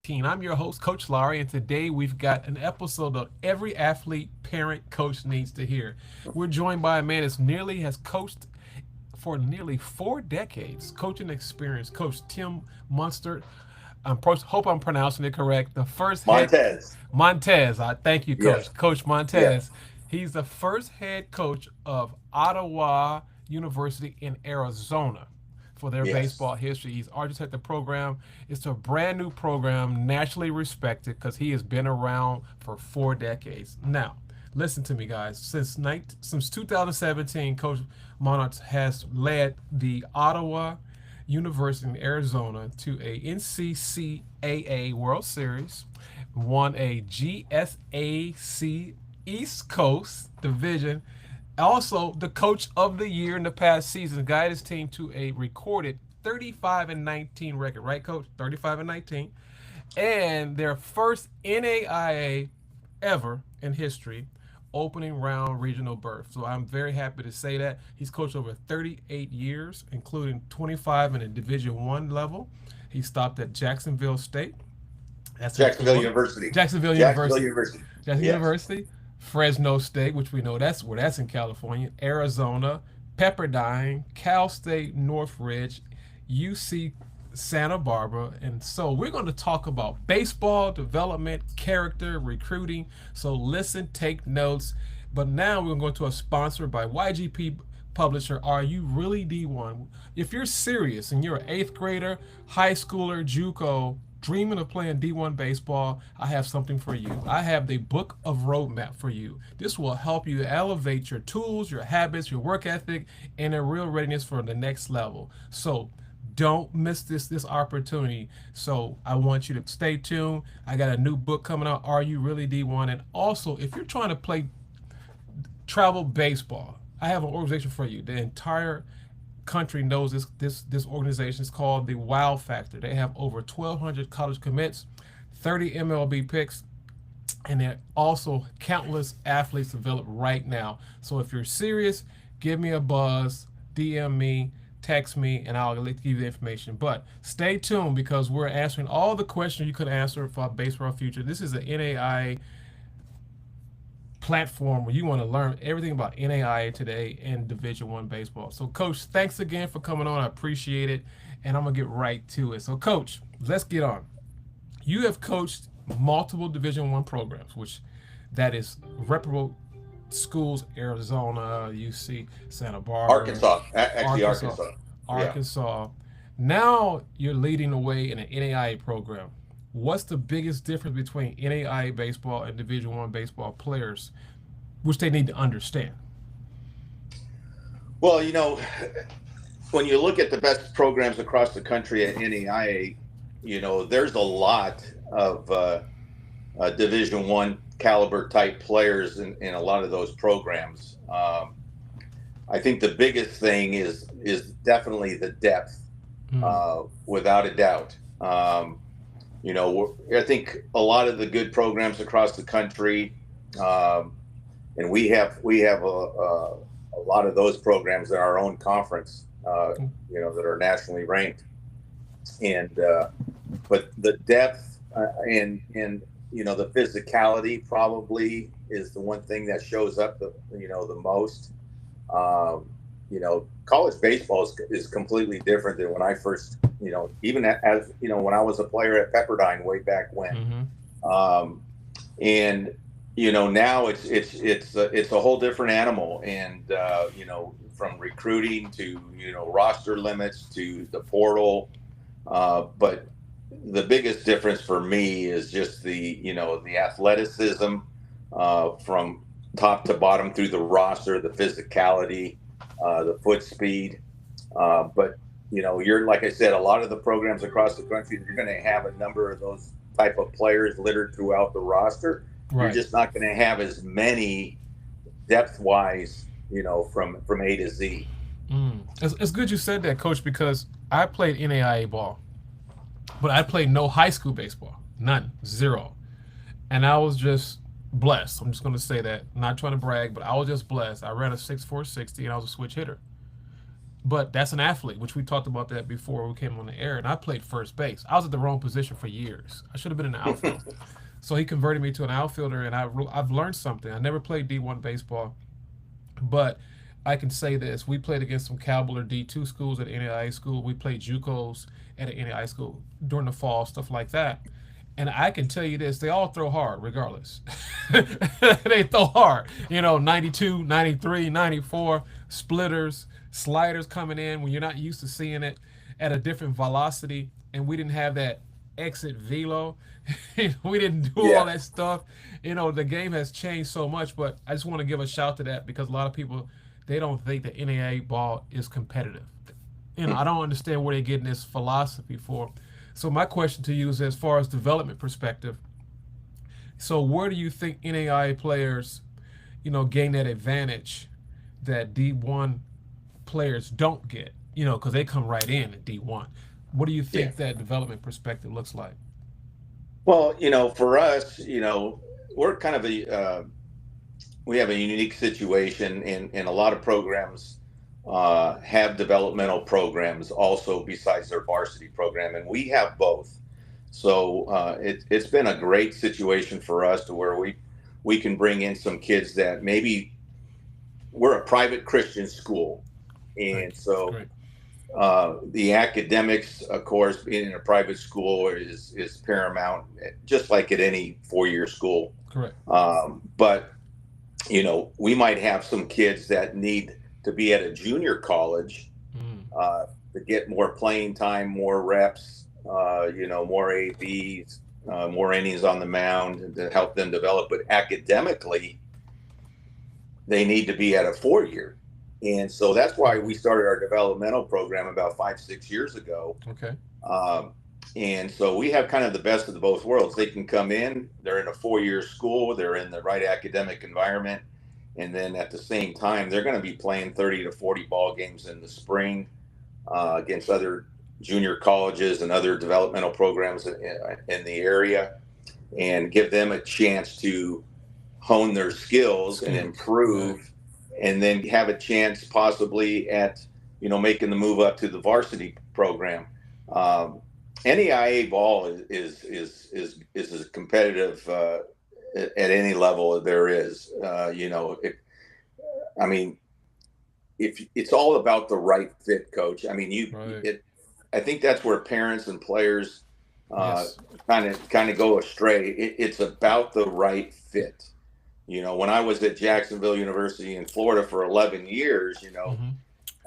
I'm your host, Coach Laurie, and today we've got an episode of every athlete, parent, coach needs to hear. We're joined by a man that's nearly has coached for nearly 4 decades, coaching experience, Coach Tim Munster. Hope I'm pronouncing it correct. The first head Montez. Montez. I thank you, Yes. Coach Yes. Montez. He's the first head coach of Ottawa University in Arizona for their Yes. baseball history. He's architected the program. It's a brand new program, nationally respected because he has been around for 4 decades. Now, listen to me, guys. Since 2017, Coach Monarch has led the Ottawa University in Arizona to a NCCAA World Series, won a GSAC East Coast Division, also the coach of the year in the past season, guided his team to a recorded 35 and 19 record, right, Coach? 35 and 19, and their first NAIA ever in history opening round regional berth. So I'm very happy to say that he's coached over 38 years, including 25 in the Division One level. He stopped at Jacksonville State. That's in Jacksonville Florida. University. Jacksonville Jacksonville University. University. Jackson Yes. University, Fresno State, which we know that's in California, Arizona, Pepperdine, Cal State Northridge, UC Santa Barbara. And so we're going to talk about baseball development, character, recruiting. So listen, take notes. But now we're going to go to a sponsor by YGP publisher. Are you really D1? If you're serious and you're an eighth grader, high schooler, JUCO, dreaming of playing D1 baseball, I have something for you. I have the book of roadmap for you. This will help you elevate your tools, your habits, your work ethic, and a real readiness for the next level. So don't miss this opportunity. So I want you to stay tuned. I got a new book coming out, Are You Really D1? And also, if you're trying to play travel baseball, I have an organization for you. The entire country knows this organization is called the Wow Factor. They have over 1,200 college commits, 30 MLB picks, and there are also countless athletes developed right now. So if you're serious, give me a buzz, DM me, text me, and I'll give you the information. But stay tuned because we're answering all the questions you could answer for baseball future. This is an NAI platform where you want to learn everything about NAIA today and Division One baseball. So, Coach, thanks again for coming on. I appreciate it, and I'm gonna get right to it. So, Coach, let's get on. You have coached multiple Division One programs, which that is reputable schools: Arizona, UC Santa Barbara, Arkansas. Actually, Arkansas, Arkansas. Yeah. Arkansas. Now you're leading the way in an NAIA program. What's the biggest difference between NAIA baseball and Division One baseball players, which they need to understand? Well, when you look at the best programs across the country at NAIA, there's a lot of Division One caliber type players in a lot of those programs. I think the biggest thing is definitely the depth, without a doubt. I think a lot of the good programs across the country, and we have a lot of those programs in our own conference, that are nationally ranked, and but the depth and the physicality probably is the one thing that shows up the most. College baseball is completely different than when I first, even as when I was a player at Pepperdine way back when. And now it's a whole different animal, and from recruiting to roster limits to the portal, but the biggest difference for me is just the athleticism, from top to bottom through the roster, the physicality, the foot speed. But you're, like I said, a lot of the programs across the country, you're going to have a number of those type of players littered throughout the roster. You're Right. just not going to have as many depth wise, from A to Z. It's good you said that, Coach, because I played NAIA ball, but I played no high school baseball, none, zero, and I was just blessed. I'm just going to say that, not trying to brag, but I was just blessed. I ran a 6'4", 60, and I was a switch hitter. but that's an athlete, which we talked about that before we came on the air. And I played first base. I was at the wrong position for years. I should have been in the outfield. So he converted me to an outfielder, and I've learned something. I never played D1 baseball, but I can say this: we played against some Cowboy D2 schools at NAIA school. We played JUCOs at an NAIA school during the fall, stuff like that. And I can tell you this, they all throw hard regardless. They throw hard. 92, 93, 94, splitters, sliders coming in when you're not used to seeing it at a different velocity. And we didn't have that exit velo. We didn't do all Yeah. that stuff. The game has changed so much, but I just want to give a shout to that because a lot of people, they don't think that NAIA ball is competitive. I don't understand where they're getting this philosophy for. So my question to you is, as far as development perspective, so where do you think NAIA players, gain that advantage that D1 players don't get? Because they come right in at D1. What do you Yeah. think that development perspective looks like? Well, for us, we're kind of we have a unique situation, and a lot of programs have developmental programs also besides their varsity program, and we have both. So it's been a great situation for us to where we can bring in some kids that maybe we're a private Christian school, Great, and so great. the academics, of course, being in a private school is paramount, just like at any 4-year school. Correct. But we might have some kids that need to be at a junior college Mm, to get more playing time, more reps, more AVs, more innings on the mound to help them develop. But academically, they need to be at a 4-year. And so that's why we started our developmental program about 5, 6 years ago. okay. Um, and so we have kind of the best of the both worlds. They can come in, they're in a 4-year school, they're in the right academic environment. And then at the same time, they're going to be playing 30 to 40 ball games in the spring against other junior colleges and other developmental programs in the area, and give them a chance to hone their skills and Skills. Right. improve, and then have a chance possibly at making the move up to the varsity program. NEIA ball is as competitive at any level there is. I mean, if it's all about the right fit, coach. I mean, Right. I think that's where parents and players Yes. kind of go astray. It's about the right fit. When I was at Jacksonville University in Florida for 11 years, Mm-hmm.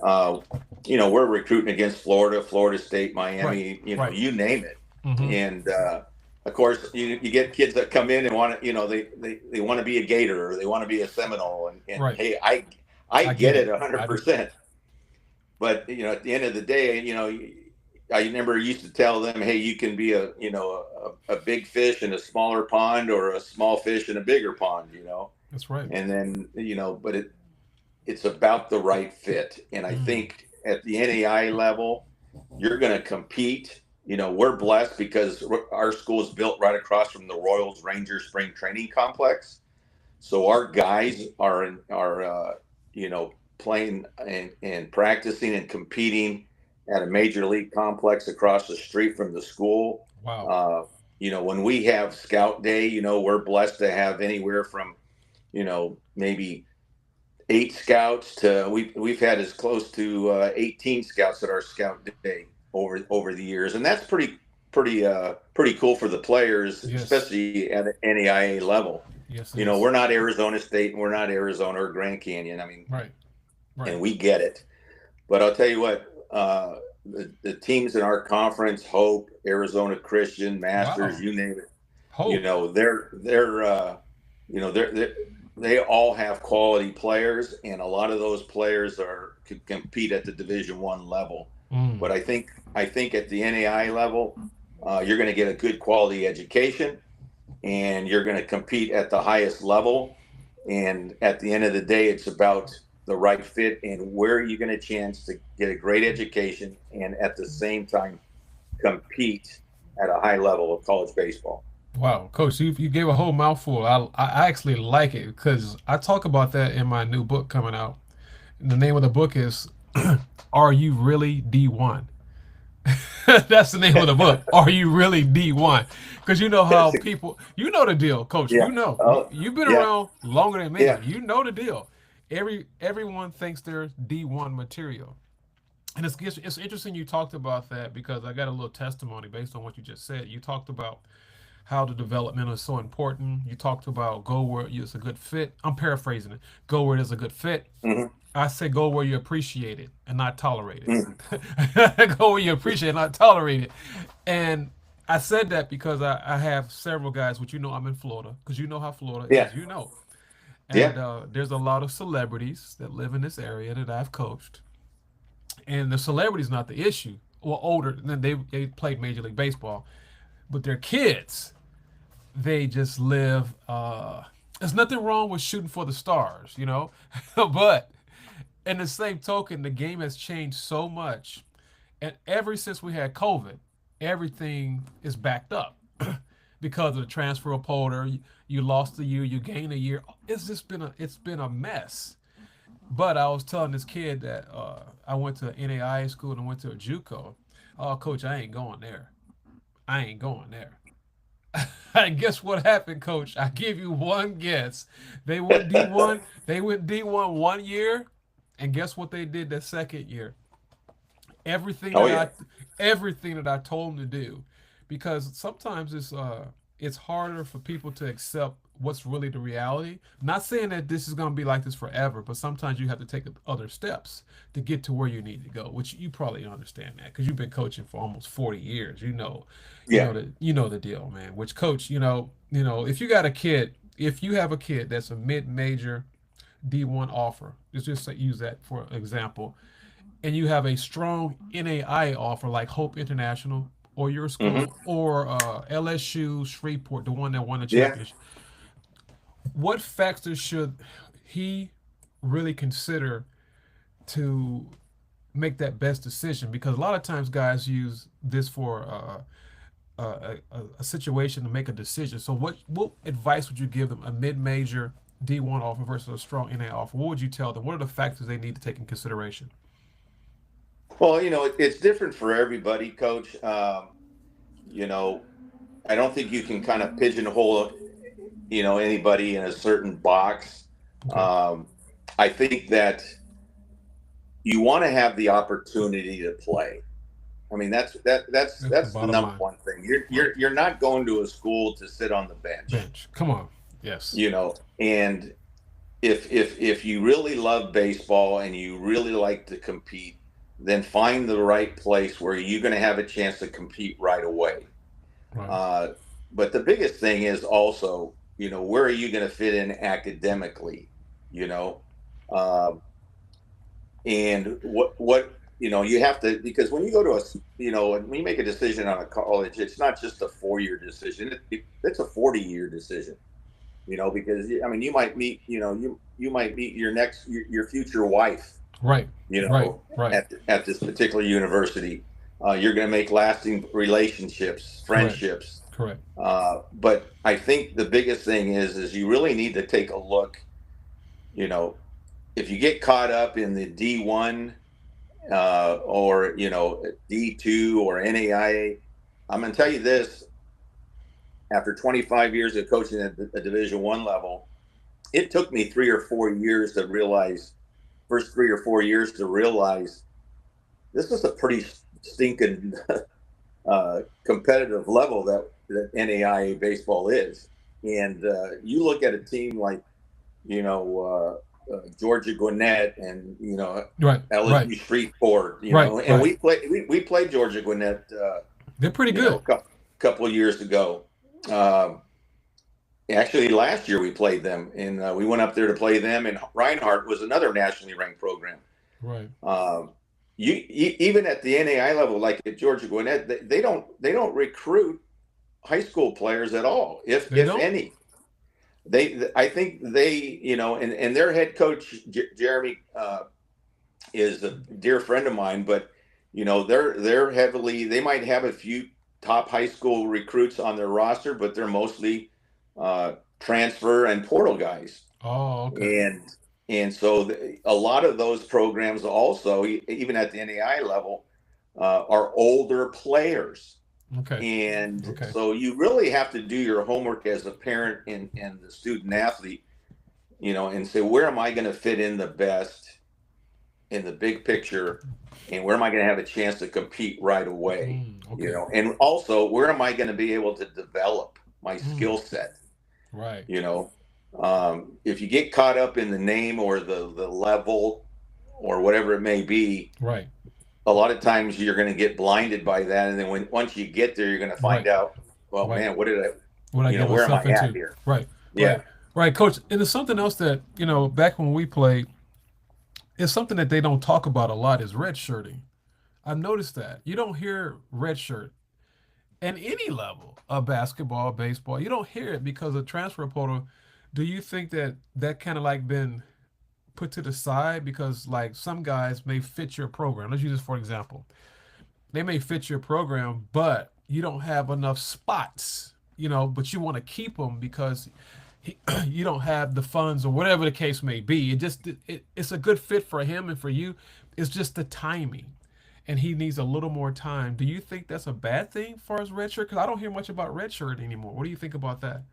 uh, we're recruiting against Florida, Florida State, Miami, Right. Right. you name it. Mm-hmm. And of course, you get kids that come in and want to, they want to be a Gator or they want to be a Seminole. And Right. hey, I I get get it it. I do. 100%. But at the end of the day, I remember used to tell them, hey, you can be a big fish in a smaller pond or a small fish in a bigger pond. That's right. And then but it's about the right fit. And I Mm, think at the NAI level, you're going to compete. We're blessed because our school is built right across from the Royals Rangers Spring Training Complex. So our guys are playing and practicing and competing at a major league complex across the street from the school. wow. When we have scout day, we're blessed to have anywhere from, maybe 8 scouts to we've had as close to 18 scouts at our scout day over the years, and that's pretty cool for the players, Yes. especially at the NAIA level. Yes. It is. We're not Arizona State, and we're not Arizona or Grand Canyon. I mean, Right. Right. and we get it. But I'll tell you what, the teams in our conference, Hope, Arizona Christian, Masters, Wow. you name it, Hope. they all have quality players, and a lot of those players could compete at the Division I level. Mm, But I think at the NAI level, you're going to get a good quality education, and you're going to compete at the highest level. And at the end of the day, it's about the right fit and where you're going to chance to get a great education and at the same time compete at a high level of college baseball. wow, Coach, you gave a whole mouthful. I actually like it because I talk about that in my new book coming out. The name of the book is Are you really D1? That's the name of the book. Are you really D1? Because you know how people, you know the deal, Coach. Yeah. You know, Oh, you've been yeah. around longer than me. Yeah. You know the deal. Everyone thinks they're D1 material, and it's interesting you talked about that because I got a little testimony based on what you just said. You talked about how the development is so important. You talked about go where it's a good fit. I'm paraphrasing it. Go where it is a good fit. Hmm. I say go where you appreciate it and not tolerate Hmm. it. Go where you appreciate it, not tolerate it. And I said that because I have several guys, which you know I'm in Florida, because you know how Florida Yeah. is, you know. Yeah. And there's a lot of celebrities that live in this area that I've coached. And the celebrity's not the issue. Well, older, then they played Major League Baseball. But their kids, they just live. There's nothing wrong with shooting for the stars, you know? But in the same token, the game has changed so much. And ever since we had COVID, everything is backed up because of the transfer of portal. You lost a year, you gain a year. It's been a mess. But I was telling this kid that I went to NAIA school and I went to a JUCO. Oh, coach, I ain't going there. I ain't going there. And guess what happened, coach? I give you one guess. They went D1. They went D1 one year, and guess what they did the second year? everything Oh that yeah. I everything that I told them to do, because sometimes it's harder for people to accept what's really the reality. Not saying that this is going to be like this forever, but sometimes you have to take other steps to get to where you need to go, which you probably understand that because you've been coaching for almost 40 years. Yeah. You know the deal, man. Which coach, if you got a kid, if you have a kid that's a mid-major D1 offer, let's just use that for example, and you have a strong NAI offer like Hope International or your Hmm. school or LSU Shreveport, the one that won the Yeah. championship, what factors should he really consider to make that best decision? Because a lot of times guys use this for a situation to make a decision. So what advice would you give them? A mid-major D1 offer versus a strong NA offer. What would you tell them? What are the factors they need to take in consideration? Well, it's different for everybody, Coach. You know, I don't think you can kind of pigeonhole, anybody in a certain box. Okay, Um, I think that you want to have the opportunity to play. I mean, that's the that's the bottom number line. one thing. You're Right. you're you're not going to a school to sit on the bench, Bench. Come on. Yes. and if you really love baseball and you really like to compete, then find the right place where you're going to have a chance to compete right away. Right. Uh, but the biggest thing is also, where are you going to fit in academically? You know, um, and you have to, because when you go to when you make a decision on a college, it's not just a 4 year decision. It's a 40 year decision. Because I mean, you might meet, you might meet your future wife, Right. Right. Right. at this particular university. You're going to make lasting relationships, Correct. friendships. Correct. But I think the biggest thing is you really need to take a look. You know, if you get caught up in the D1, or D2 or NAIA, I'm going to tell you this: after 25 years of coaching at the Division 1 level, it took me 3 or 4 years to realize, first 3 or 4 years to realize this is a pretty stinking competitive level that NAIA baseball is. And you look at a team like, Georgia Gwinnett and, Right. Right. LSU Shreveport, Right. and Right. we played Georgia Gwinnett, They're pretty good. couple of years ago. Um, Actually, last year we played them, and we went up there to play them. And Reinhardt was another nationally ranked program. Right. Um, even at the NAI level, like at Georgia Gwinnett, they don't recruit high school players at all, They if don't. any. I think they, and their head coach Jeremy is a dear friend of mine, but they're heavily. They might have a few top high school recruits on their roster, but they're mostly transfer and portal guys. Oh, okay. And And so a lot of those programs also, even at the NAI level, are older players. Okay. And Okay. so you really have to do your homework as a parent and the student athlete, and say, where am I going to fit in the best in the big picture? And where am I going to have a chance to compete right away? Okay. And also, where am I going to be able to develop my skill set? Right. If you get caught up in the name or the level or whatever it may be, Right. a lot of times you're going to get blinded by that, and then once you get there, you're going to find Right. out, well, Right. man, what did I, What I get where am I myself at into. here? Right. Yeah. Right. Right, Coach. And it's something else that, back when we played, it's something that they don't talk about a lot is redshirting. I've noticed that. You don't hear redshirt at any level of basketball, baseball. You don't hear it because of transfer portal. Do you think that that kind of like been put to the side because like some guys may fit your program? Let's use this for example. They may fit your program, but you don't have enough spots, but you want to keep them because you don't have the funds or whatever the case may be. It's a good fit for him and for you. It's just the timing, and he needs a little more time. Do you think that's a bad thing as far as redshirt? Because I don't hear much about redshirt anymore. What do you think about that?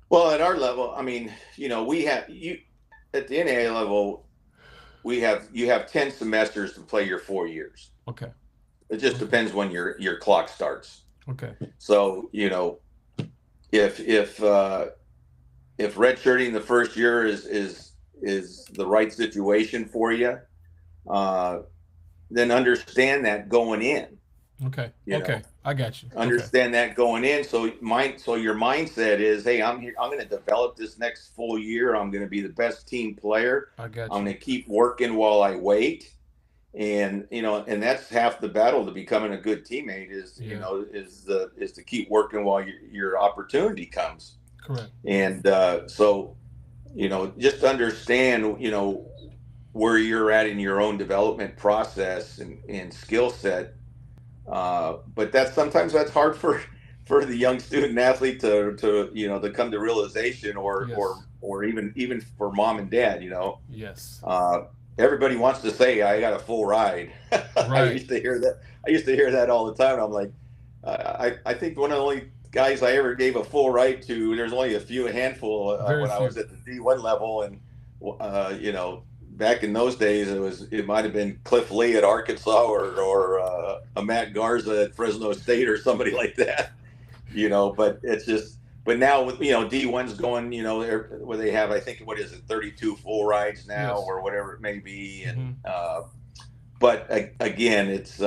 Well, at our level, I mean, we have you at the NAA level, you have 10 semesters to play your 4 years. Okay. It just Okay. depends when your clock starts. Okay. So, if redshirting the first year is the right situation for you, uh, then understand that going in. Okay. You know, Okay. I got you. Okay. understand that going in. So your mindset is, hey, I'm here. I'm going to develop this next full year. I'm going to be the best team player. I got I'm you. going to keep working while I wait. And and that's half the battle to becoming a good teammate is Yeah. is to keep working while your opportunity comes. Correct. And so just understand where you're at in your own development process and skill set. But sometimes that's hard for the young student athlete to come to realization, Yes. or even for mom and dad. Yes. Uh, Everybody wants to say I got a full ride. I Right. used to hear that. I used to hear that all the time. I'm like, I think one of the only guys I ever gave a full ride to. There's only a handful Very when I few. was at the D1 level, and back in those days, it might have been Cliff Lee at Arkansas or a Matt Garza at Fresno State or somebody like that. But it's just. But now with D1's going, where they have, I think, what is it, 32 full rides now Yes. or whatever it may be, and Mm-hmm. but again, it's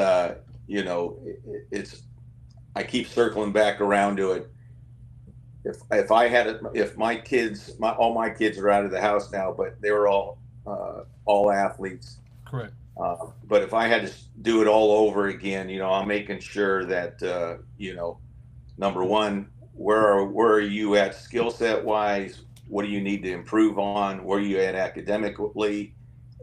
I keep circling back around to it. If my kids, all my kids are out of the house now, but they were all athletes. Correct. But if I had to do it all over again, I'm making sure that number one, where are you at skill set wise? What do you need to improve on? Where are you at academically?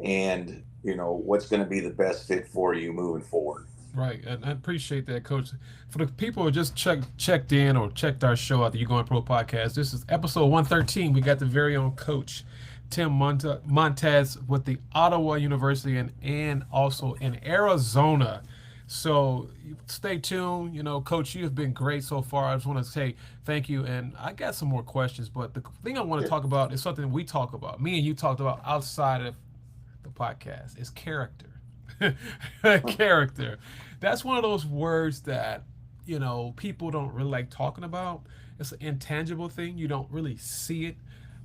And what's going to be the best fit for you moving forward. Right, and I appreciate that, Coach. For the people who just checked in or checked our show out, the You Going Pro podcast, this is episode 113. We got the very own Coach Tim Montez with the Ottawa University and also in Arizona. So stay tuned. Coach, you have been great so far. I just want to say thank you, and I got some more questions, but the thing I want to talk about is something we talk about. Me and you talked about outside of the podcast. Is character. Character. That's one of those words that people don't really like talking about. It's an intangible thing. You don't really see it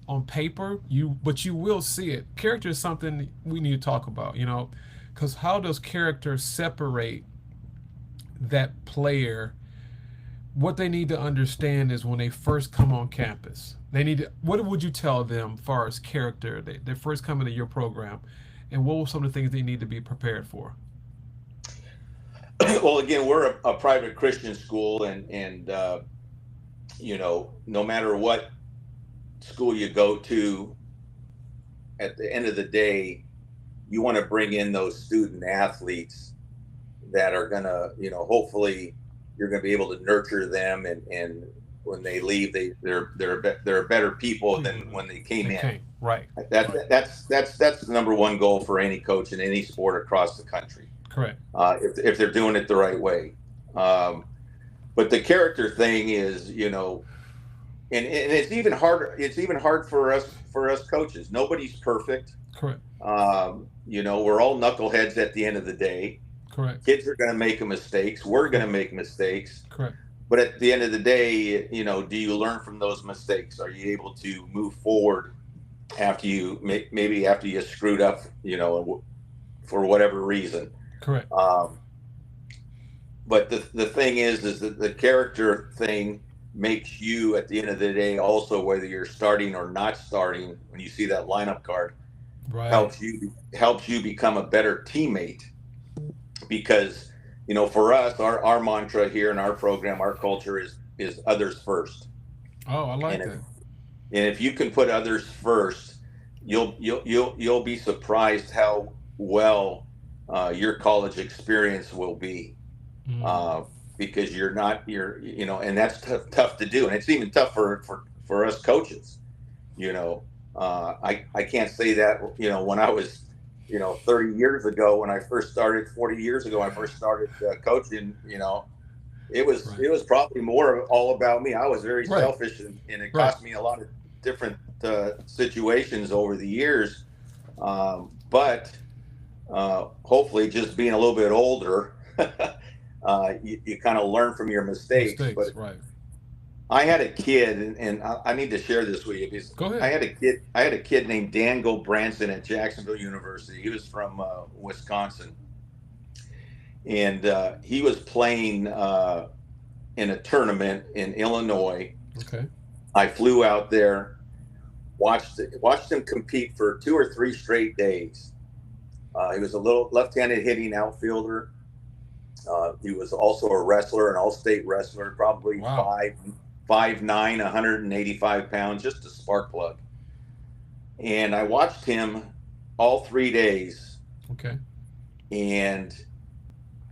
on paper. But you will see it. Character is something we need to talk about. Because how does character separate that player? What they need to understand is when they first come on campus, they need to. What would you tell them as far as character? They first come into your program, and what were some of the things they need to be prepared for? Well, again, we're a private Christian school, and no matter what school you go to, at the end of the day, you want to bring in those student athletes that are gonna, hopefully, you're gonna be able to nurture them and when they leave, they're better people than People when they came that in. came. Right. Right. That's the number one goal for any coach in any sport across the country. Correct. If they're doing it the right way. But the character thing is, and it's even harder. It's even hard for us coaches. Nobody's perfect. Correct. We're all knuckleheads at the end of the day. Correct. Kids are going to make mistakes. We're going to make mistakes. Correct. But at the end of the day, do you learn from those mistakes? Are you able to move forward after you maybe after you screwed up, for whatever reason? Correct. But the thing is that the character thing makes you, at the end of the day, also, whether you're starting or not starting, when you see that lineup card, Right. helps you become a better teammate. Because, for us, our mantra here in our program, our culture is others first. Oh, I like And that. if you can put others first, you'll be surprised how well your college experience will be. Because and that's tough to do, and it's even tough for us coaches. I can't say that when I was 30 years ago, when I first started, 40 years ago when I first started coaching, it was probably more all about me. I was very Right. selfish, and it Right. cost me a lot of different situations over the years. But hopefully, just being a little bit older, you kind of learn from your mistakes. But Right. I had a kid, and I need to share this with you, because Go ahead. I had a kid named Dan Branson at Jacksonville University. He was from Wisconsin, and he was playing in a tournament in Illinois. Okay. I flew out there, watched him compete for 2 or 3 straight days. He was a little left-handed hitting outfielder. He was also a wrestler, an all-state wrestler, probably Wow. 5'9", 185 pounds, just a spark plug. And I watched him all 3 days, Okay. and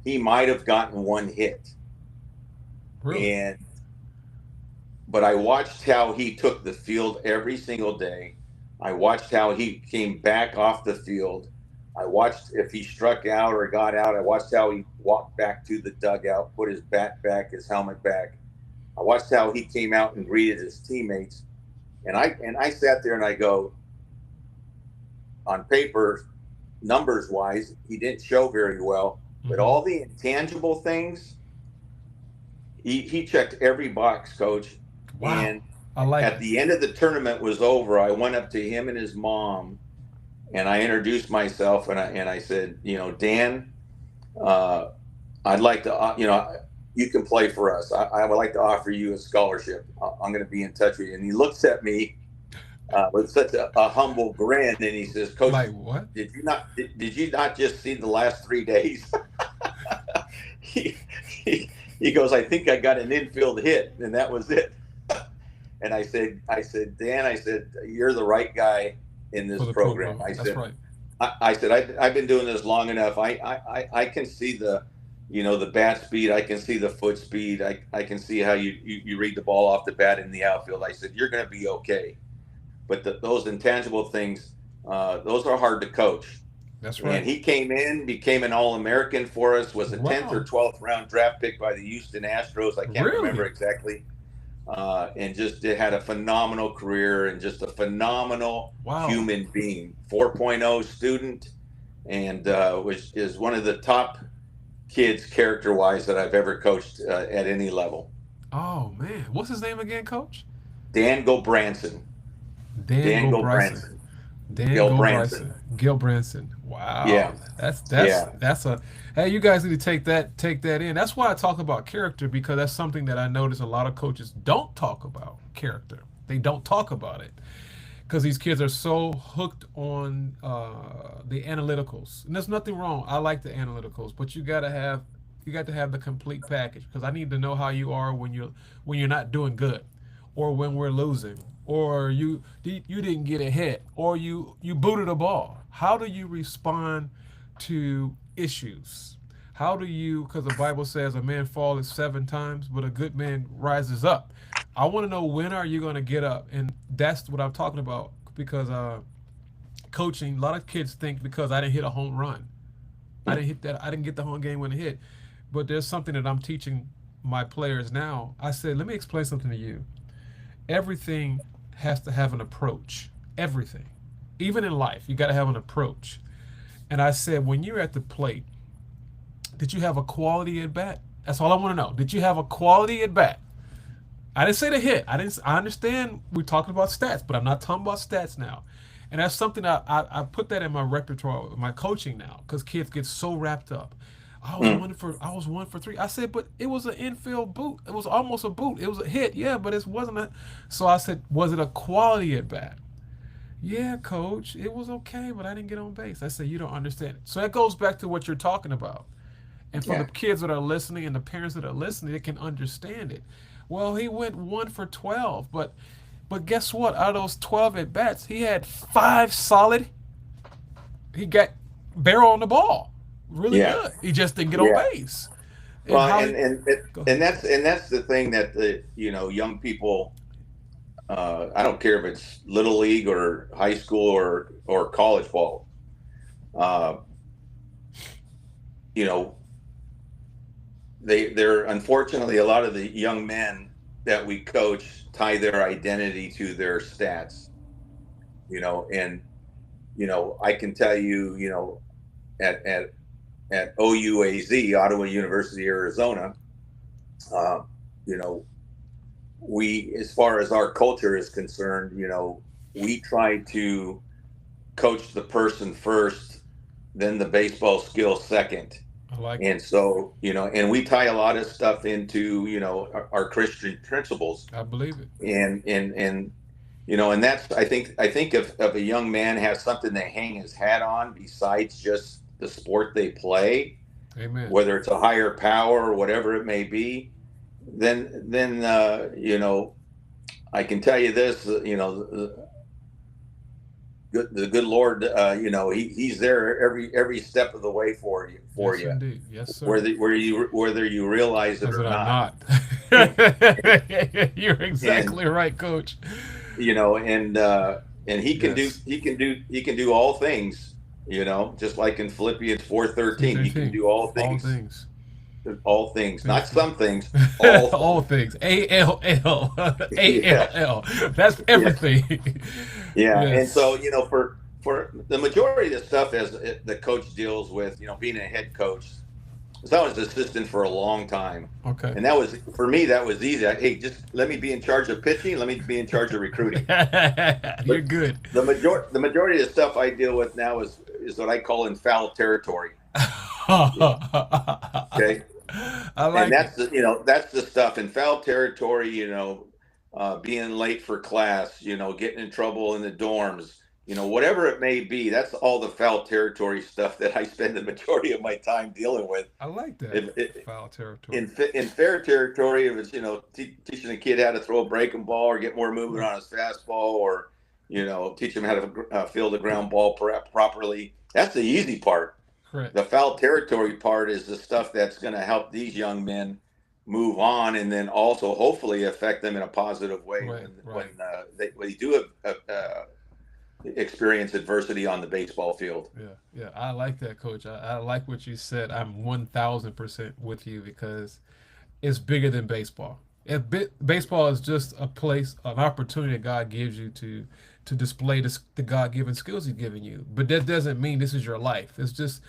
he might have gotten 1 hit. Really? But I watched how he took the field every single day. I watched how he came back off the field. I watched if he struck out or got out. I watched how he walked back to the dugout, put his bat back, his helmet back. I watched how he came out and greeted his teammates. And I sat there and I go, on paper, numbers wise, he didn't show very well, but all the intangible things, he checked every box, Coach. Wow. And I like at it. the end of the tournament was over, I went up to him and his mom, and I introduced myself, and I said, Dan, I'd like to, you can play for us. I would like to offer you a scholarship. I'm going to be in touch with you. And he looks at me with such a humble grin, and he says, Coach, Like what? did you not just see the last 3 days? he, he goes, I think I got an infield hit, and that was it. And I said, Dan, you're the right guy in this program. I That's said, right. I said, I've been doing this long enough. I can see the bat speed. I can see the foot speed. I can see how you read the ball off the bat in the outfield. I said, you're going to be okay. But those intangible things, those are hard to coach. That's right. And he came in, became an All-American for us, was a 10th or 12th round draft pick by the Houston Astros. I can't remember exactly. And just had a phenomenal career and just a phenomenal human being. 4.0 student, and which is one of the top kids character-wise that I've ever coached at any level. Oh man, what's his name again, Coach? Dan Branson. Dan Branson. Gil Branson. Wow. Yeah. That's a. Hey, you guys need to take that in. That's why I talk about character, because that's something that I notice a lot of coaches don't talk about character. They don't talk about it because these kids are so hooked on the analyticals. And there's nothing wrong. I like the analyticals, but you got to have the complete package, because I need to know how you are when you're not doing good, or when we're losing, or you didn't get a hit, or you booted a ball. How do you respond to issues? How do you, because the Bible says a man falleth 7 times, but a good man rises up. I want to know when are you going to get up, and that's what I'm talking about because coaching. A lot of kids think because I didn't hit a home run, I didn't hit that, I didn't get the home game winning hit, but there's something that I'm teaching my players now. I said, let me explain something to you. Everything has to have an approach. Everything, even in life, you got to have an approach. And I said, when you're at the plate, did you have a quality at bat? That's all I want to know. Did you have a quality at bat? I didn't say the hit. I didn't. I understand we're talking about stats, but I'm not talking about stats now. And that's something I put that in my repertoire, my coaching now, because kids get so wrapped up. Mm. I was 1 for 3. I said, but it was an infield boot. It was almost a boot. It was a hit, yeah, but it wasn't a. So I said, was it a quality at bat? Yeah, coach, it was okay, but I didn't get on base. I said, you don't understand it. So that goes back to what you're talking about. And for the Yeah. kids that are listening and the parents that are listening, they can understand it. Well, he went 1 for 12, but guess what? Out of those 12 at bats, he had 5 solid. He got barrel on the ball, really Yeah. good. He just didn't get on Yeah. base. And Well, how he go ahead. and that's the thing that the young people. I don't care if it's little league or high school or college ball. Uh, you know, they're unfortunately a lot of the young men that we coach tie their identity to their stats. And I can tell you, at OUAZ, Ottawa University, Arizona, uh, you know, we, as far as our culture is concerned, we try to coach the person first, then the baseball skill second. I like it. And so, and we tie a lot of stuff into, our Christian principles. I believe it. And that's, I think if a young man has something to hang his hat on besides just the sport they play, Amen. whether it's a higher power or whatever it may be, then I can tell you this, the good Lord, he's there every step of the way for Yes, you, indeed. Yes, sir. whether you realize it As or it are not. not. You're And exactly right, coach. and Yes. he can do all things, just like in Philippians 4:13, he can 13. do All things. all things, not Basically. some things, all All things. things. ALL. Yeah, ALL. That's yeah, everything. yeah. And so, Yes. for the majority of the stuff as the coach deals with, being a head coach. So I was assistant for a long time, Okay. and that was, for me, that was easy. Hey, just let me be in charge of pitching. Let me be in charge of recruiting. You're But good. the majority of the stuff I deal with now is what I call in foul territory. Okay, I and like it. that's the stuff in foul territory. Being late for class. Getting in trouble in the dorms. Whatever it may be. That's all the foul territory stuff that I spend the majority of my time dealing with. I like that. If Foul territory. in fair territory, if it's teaching a kid how to throw a breaking ball or get more movement on his fastball, or teach him how to field a ground ball properly, that's the easy part. Correct. The foul territory part is the stuff that's going to help these young men move on, and then also hopefully affect them in a positive way Right. Right. when they do experience adversity on the baseball field. Yeah, yeah, I like that, Coach. I like what you said. I'm 1,000% with you because it's bigger than baseball. Baseball is just a place, an opportunity that God gives you to display the God-given skills He's given you. But that doesn't mean this is your life. It's just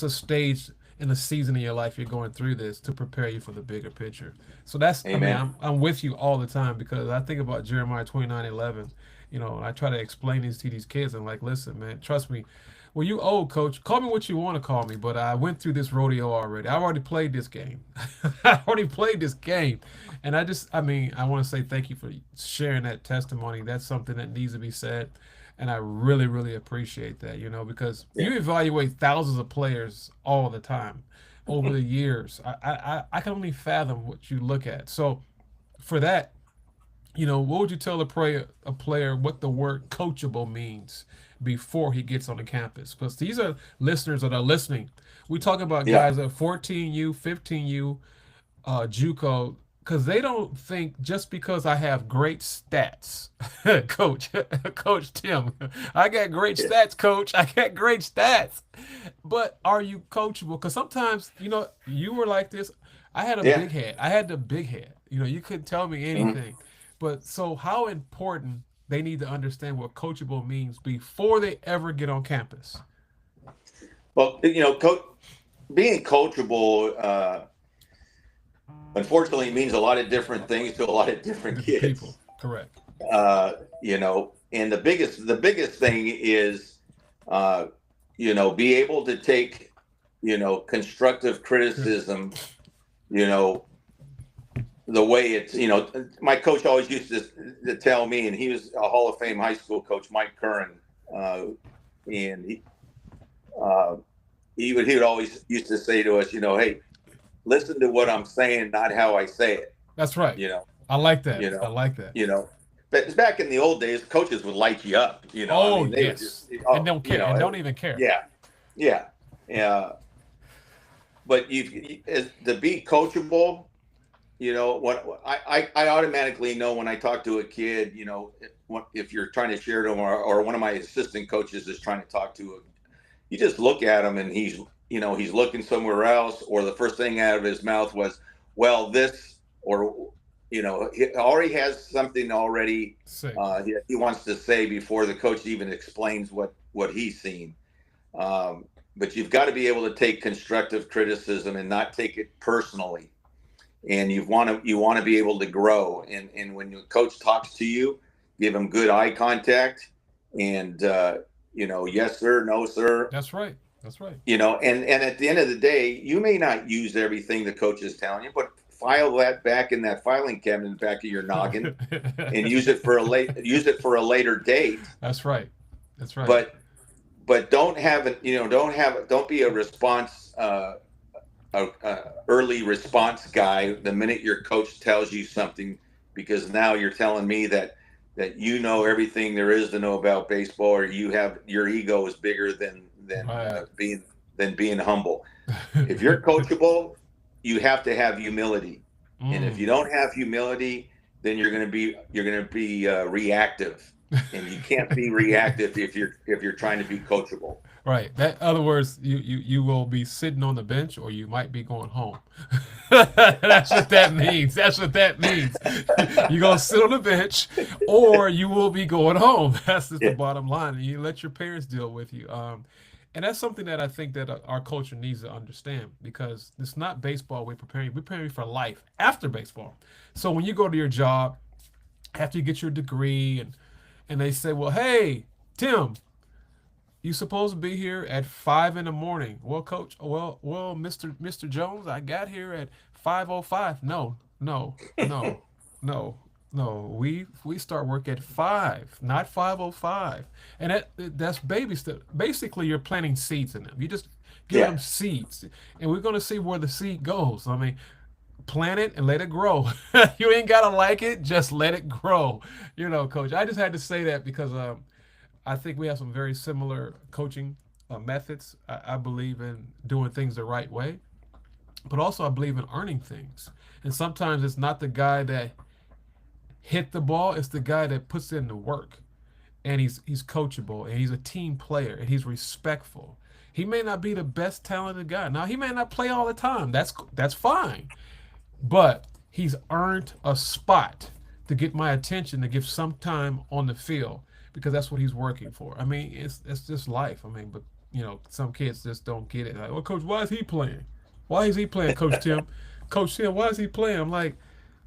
a stage in a season in your life you're going through this to prepare you for the bigger picture. So that's, I mean, Amen. I'm with you all the time because I think about Jeremiah 29:11. And I try to explain these to these kids. I'm like, listen, man, trust me. Well, you old, coach. Call me what you want to call me, but I went through this rodeo already. I've already played this game. I already played this game. And I mean, I want to say thank you for sharing that testimony. That's something that needs to be said. And I really, really appreciate that, because Yeah. you evaluate thousands of players all the time over the years. I can only fathom what you look at. So for that, what would you tell a player what the word coachable means before he gets on the campus? Because these are listeners that are listening. We talk about Yeah. guys at 14U, 15U, JUCO because they don't think just because I have great stats, coach, Coach Tim, I got great Yeah. stats, coach. I got great stats. But are you coachable? Because sometimes, you were like this. I had a Yeah. big head. I had the big head. You couldn't tell me Mhm. anything. But so, how important they need to understand what coachable means before they ever get on campus. Well, being coachable, unfortunately, means a lot of different things to a lot of different Different people, kids. correct? And the biggest thing is, uh, be able to take, constructive criticism, you know, the way it's, my coach always used to tell me, and he was a Hall of Fame high school coach, Mike Curran, and uh, he would always used to say to us, hey, listen to what I'm saying, not how I say it. That's right. You know, I like that. you I know, like that. you know. But back in the old days, coaches would light you up. I Oh mean, they would just, yes, and don't care, and don't even care. yeah, yeah, yeah. But to be coachable, what I automatically know when I talk to a kid, if you're trying to share to them, or one of my assistant coaches is trying to talk to him, you just look at him and he's looking somewhere else, or the first thing out of his mouth was, well, this, or he already has something already, Sick. he wants to say before the coach even explains what he's seen. But you've got to be able to take constructive criticism and not take it personally, and you want to be able to grow. And when your coach talks to you, give him good eye contact, and yes sir, no sir. That's right. That's right. And at the end of the day, you may not use everything the coach is telling you, but file that back in that filing cabinet in the back of your noggin, and use it for a later date. That's right. That's right. But don't be a response, a early response guy the minute your coach tells you something, because now you're telling me that everything there is to know about baseball, or your ego is bigger Right. than being humble. If you're coachable, you have to have humility, and if Mm. you don't have humility, then you're going to be reactive, and you can't be reactive if you're trying to be coachable. Right. That other words, you will be sitting on the bench, or you might be going home. That's what that means. That's what that means. You're gonna sit on the bench, or you will be going home. That's just the Yeah. bottom line. And you let your parents deal with you. And that's something that I think that our culture needs to understand, because it's not baseball we're preparing you for life after baseball. So when you go to your job after you get your degree, and they say, well, hey, Tim, you supposed to be here at 5 in the morning. Well, coach, well, Mr. Jones, I got here at 5:05. No, no, no, no, no. We start work at 5, not 5:05. And that's baby step. Basically, you're planting seeds in them. You just giving Yeah. them seeds, and we're gonna see where the seed goes. I mean, plant it and let it grow. You ain't gotta like it, just let it grow. Coach. I just had to say that because I think we have some very similar coaching methods. I believe in doing things the right way, but also I believe in earning things. And sometimes it's not the guy that hit the ball; it's the guy that puts in the work. And he's coachable, and he's a team player, and he's respectful. He may not be the best talented guy. Now he may not play all the time. That's fine, but he's earned a spot to get my attention, to give some time on the field, because that's what he's working for. I mean, it's just life. I mean, but some kids just don't get it. Like, well, coach, why is he playing? Why is he playing, Coach Tim? Coach Tim, why is he playing? I'm like,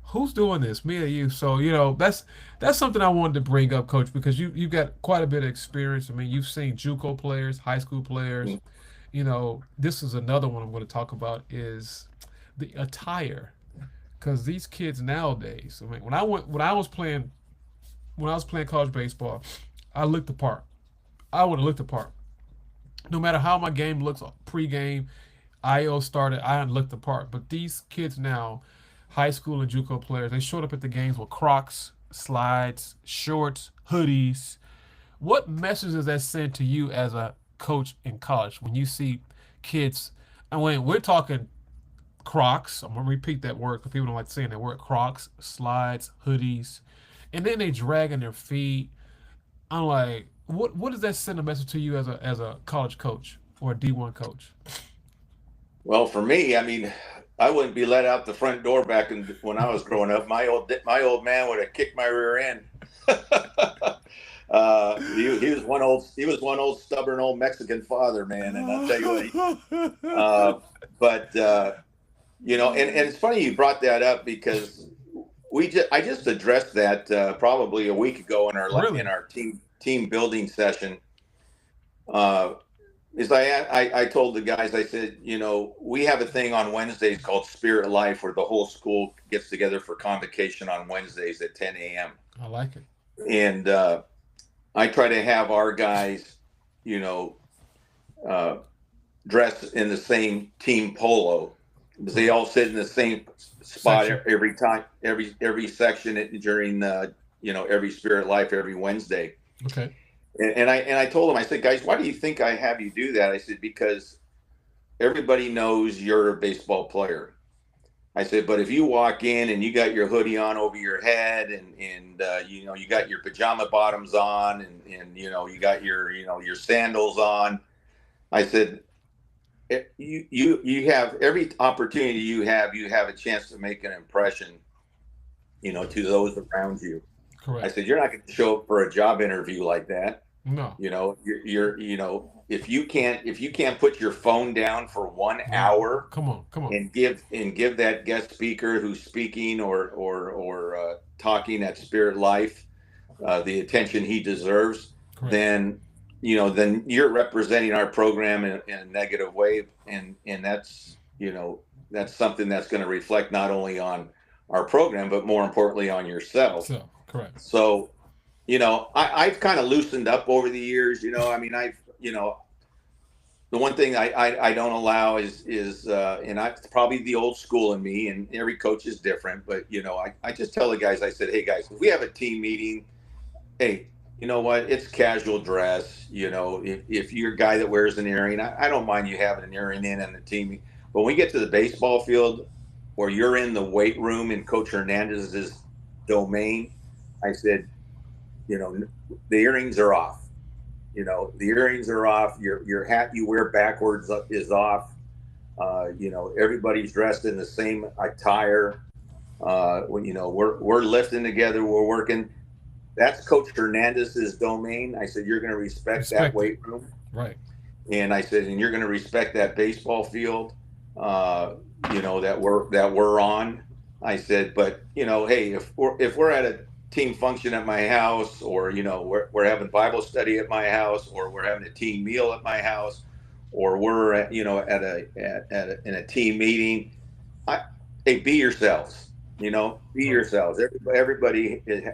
who's doing this, me or you? So that's something I wanted to bring up, Coach, because you've got quite a bit of experience. I mean, you've seen JUCO players, high school players. This is another one I'm going to talk about, is the attire, because these kids nowadays. I mean, when I was playing college baseball, I looked the part. I would have looked the part. No matter how my game looks pregame, IO started, I looked the part. But these kids now, high school and JUCO players, they showed up at the games with Crocs, slides, shorts, hoodies. What message does that send to you as a coach in college when you see kids? I mean, we're talking Crocs. I'm gonna repeat that word because people don't like saying that word. Crocs, slides, hoodies, and then they dragging their feet. I'm like, what does that send a message to you as a college coach or a D1 coach? Well, for me, I mean, I wouldn't be let out the front door back when I was growing up. My old man would have kicked my rear end. He was one old stubborn old Mexican father, man, and I'll tell you what. But and it's funny you brought that up because I just addressed that probably a week ago in our Really? team building session. Uh, is I told the guys, I said, we have a thing on Wednesdays called Spirit Life where the whole school gets together for convocation on Wednesdays at 10 a.m. I like it. And I try to have our guys, you know, uh, dress in the same team polo because they all sit in the same spot Section. every time, every section during every Spirit Life every Wednesday. Okay. And I told them, I said, guys, why do you think I have you do that? I said, because everybody knows you're a baseball player. I said, but if you walk in and you got your hoodie on over your head and you got your pajama bottoms on and you got your sandals on, I said, you have every opportunity you have a chance to make an impression, to those around you. I Correct. said, you're not going to show up for a job interview like that. No. If you can't put your phone down for 1 hour Come on. Come on. and give that guest speaker who's speaking or talking at Spirit Life the attention he deserves, Correct. then you're representing our program in a negative way, and that's something that's going to reflect not only on our program but more importantly on yourself. So correct. So I've kind of loosened up over the years. I mean, the one thing I don't allow is it's probably the old school in me, and every coach is different. But I just tell the guys, I said, hey guys, if we have a team meeting, hey, you know what? It's casual dress. If you're a guy that wears an earring, I don't mind you having an earring in on the team. But when we get to the baseball field, or you're in the weight room in Coach Hernandez's domain, I said, the earrings are off. The earrings are off. Your hat you wear backwards is off. Everybody's dressed in the same attire. We're lifting together. We're working. That's Coach Hernandez's domain. I said, you're going to respect that weight room. Right. And I said, and you're going to respect that baseball field, that we're on. I said, but hey, if we're at a team function at my house, or we're having Bible study at my house, or we're having a team meal at my house, or we're at in a team meeting, hey, be yourselves. Be yourselves. Everybody is,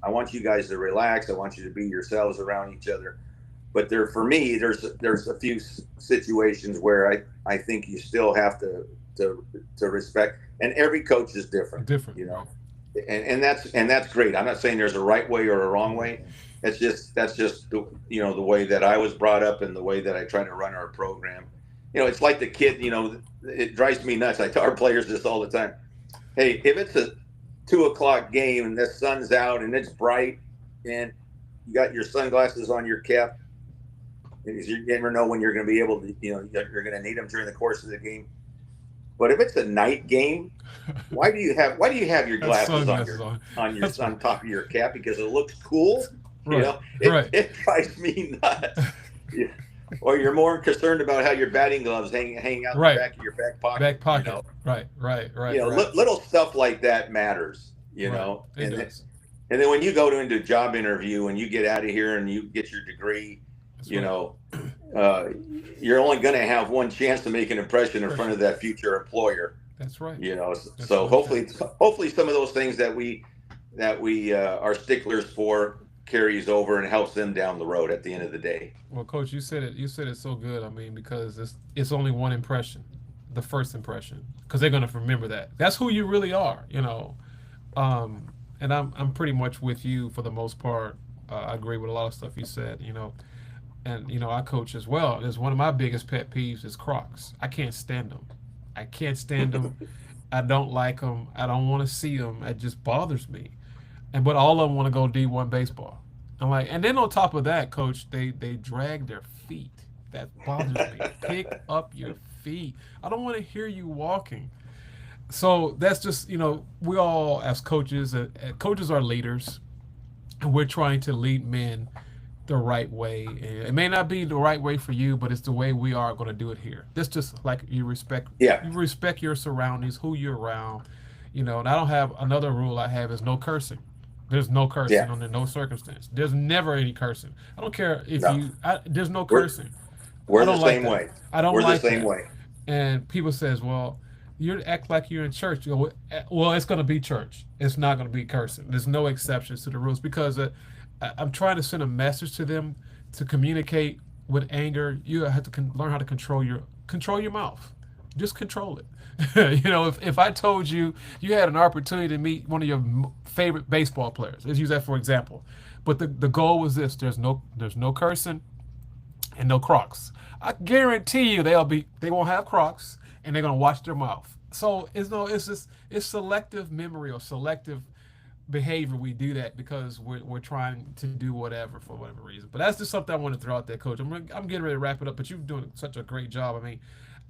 I want you guys to relax. I want you to be yourselves around each other. But for me, there's a few situations where I think you still have to respect, and every coach is different. Different. And that's great. I'm not saying there's a right way or a wrong way. That's just the way that I was brought up and the way that I try to run our program. It's like the kid. It drives me nuts. I tell our players this all the time. Hey, if it's a 2:00 game and the sun's out and it's bright and you got your sunglasses on your cap, because you never know when you're going to be able to. You're going to need them during the course of the game. But if it's a night game, why do you have your glasses on top of your cap? Because it looks cool. Right. It drives me nuts. Yeah. Or you're more concerned about how your batting gloves hang out Right. the back of your back pocket. Back pocket. Right. Little stuff like that matters. Right. It does. And then when you go into a job interview and you get out of here and you get your degree, That's you're only going to have one chance to make an impression in front of that future employer. That's right. So hopefully some of those things that we are sticklers for carries over and helps them down the road at the end of the day. Well, Coach, you said it so good. I mean, because it's only one impression, the first impression, because they're gonna remember that. That's who you really are. And I'm pretty much with you for the most part. I agree with a lot of stuff you said. And I coach as well. It's one of my biggest pet peeves is Crocs. I can't stand them. I can't stand them. I don't like them. I don't want to see them. It just bothers me. And but all of them want to go D1 baseball. I'm like, and then on top of that, coach, they drag their feet. That bothers me. Pick up your feet. I don't want to hear you walking. So that's just, we all as coaches, coaches are leaders, and we're trying to lead men the right way. And it may not be the right way for you, but it's the way we are going to do it here. This just like Yeah, you respect your surroundings, who you're around, And I don't have another rule I have is no cursing. There's no cursing yeah, under no circumstance. There's never any cursing. I don't care if no, there's no we're cursing. I we're the don't like same that. way. I don't We're the like same that. way. And people says, well, you act like you're in church. Well, it's going to be church. It's not going to be cursing. There's no exceptions to the rules because I'm trying to send a message to them to communicate with anger. You have to learn how to control your mouth. Just control it. If I told you you had an opportunity to meet one of your favorite baseball players, let's use that for example, but the goal was this: there's no cursing and no Crocs. I guarantee you they won't have Crocs and they're gonna watch their mouth. So it's selective memory or selective behavior. We do that because we're trying to do whatever for whatever reason. But that's just something I want to throw out there, Coach. I'm getting ready to wrap it up, but you're doing such a great job. I mean,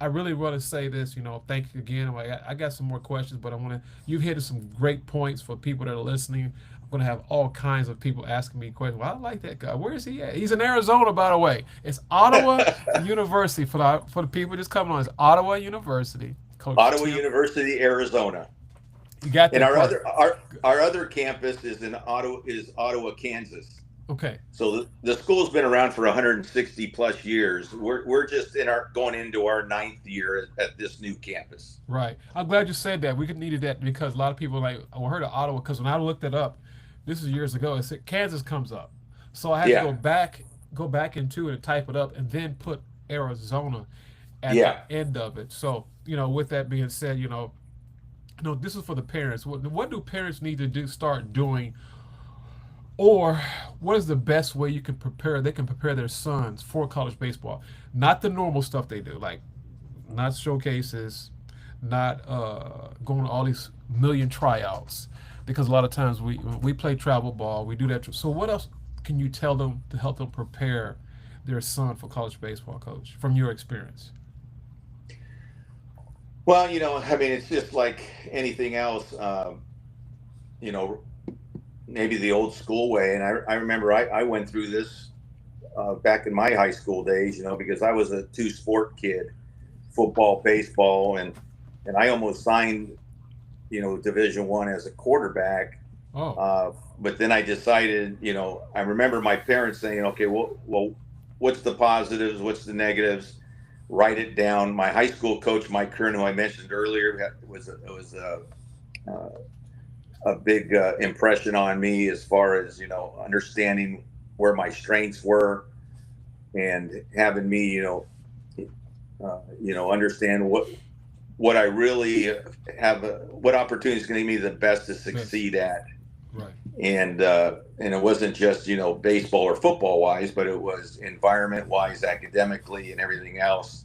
I really want to say this. Thank you again. I got some more questions, but you've hit some great points for people that are listening. I'm going to have all kinds of people asking me questions. Well, I like that guy. Where is he at? He's in Arizona, by the way. It's Ottawa University for the people just coming on. It's Ottawa University. Coach Ottawa Tim, University, Arizona. you got And that our part. other our other campus is Ottawa, Kansas. Okay. So the school's been around for 160 plus years. We're just going into our ninth year at this new campus. Right. I'm glad you said that. We could needed that because a lot of people like I heard of Ottawa because when I looked it up, this is years ago. It said Kansas comes up, so I had to Yeah, go back into it and type it up and then put Arizona at the yeah. end of it. So with that being said, this is for the parents. What do parents need to do? Start doing, or what is the best way you can prepare? They can prepare their sons for college baseball, not the normal stuff they do, like not showcases, not going to all these million tryouts, because a lot of times we play travel ball, we do that. So what else can you tell them to help them prepare their son for college baseball, Coach, from your experience? Well, I mean, it's just like anything else. You know, maybe the old school way. And I remember I went through this back in my high school days. Because I was a two sport kid, football, baseball, and I almost signed, Division I as a quarterback. Oh, But then I decided, I remember my parents saying, okay, well, what's the positives? What's the negatives? Write it down. My high school coach, Mike Kern, who I mentioned earlier, was a big impression on me as far as, understanding where my strengths were and having me, understand what I really what opportunities going to give me the best to yes, succeed at. right, And it wasn't just baseball or football wise, but it was environment wise, academically, and everything else,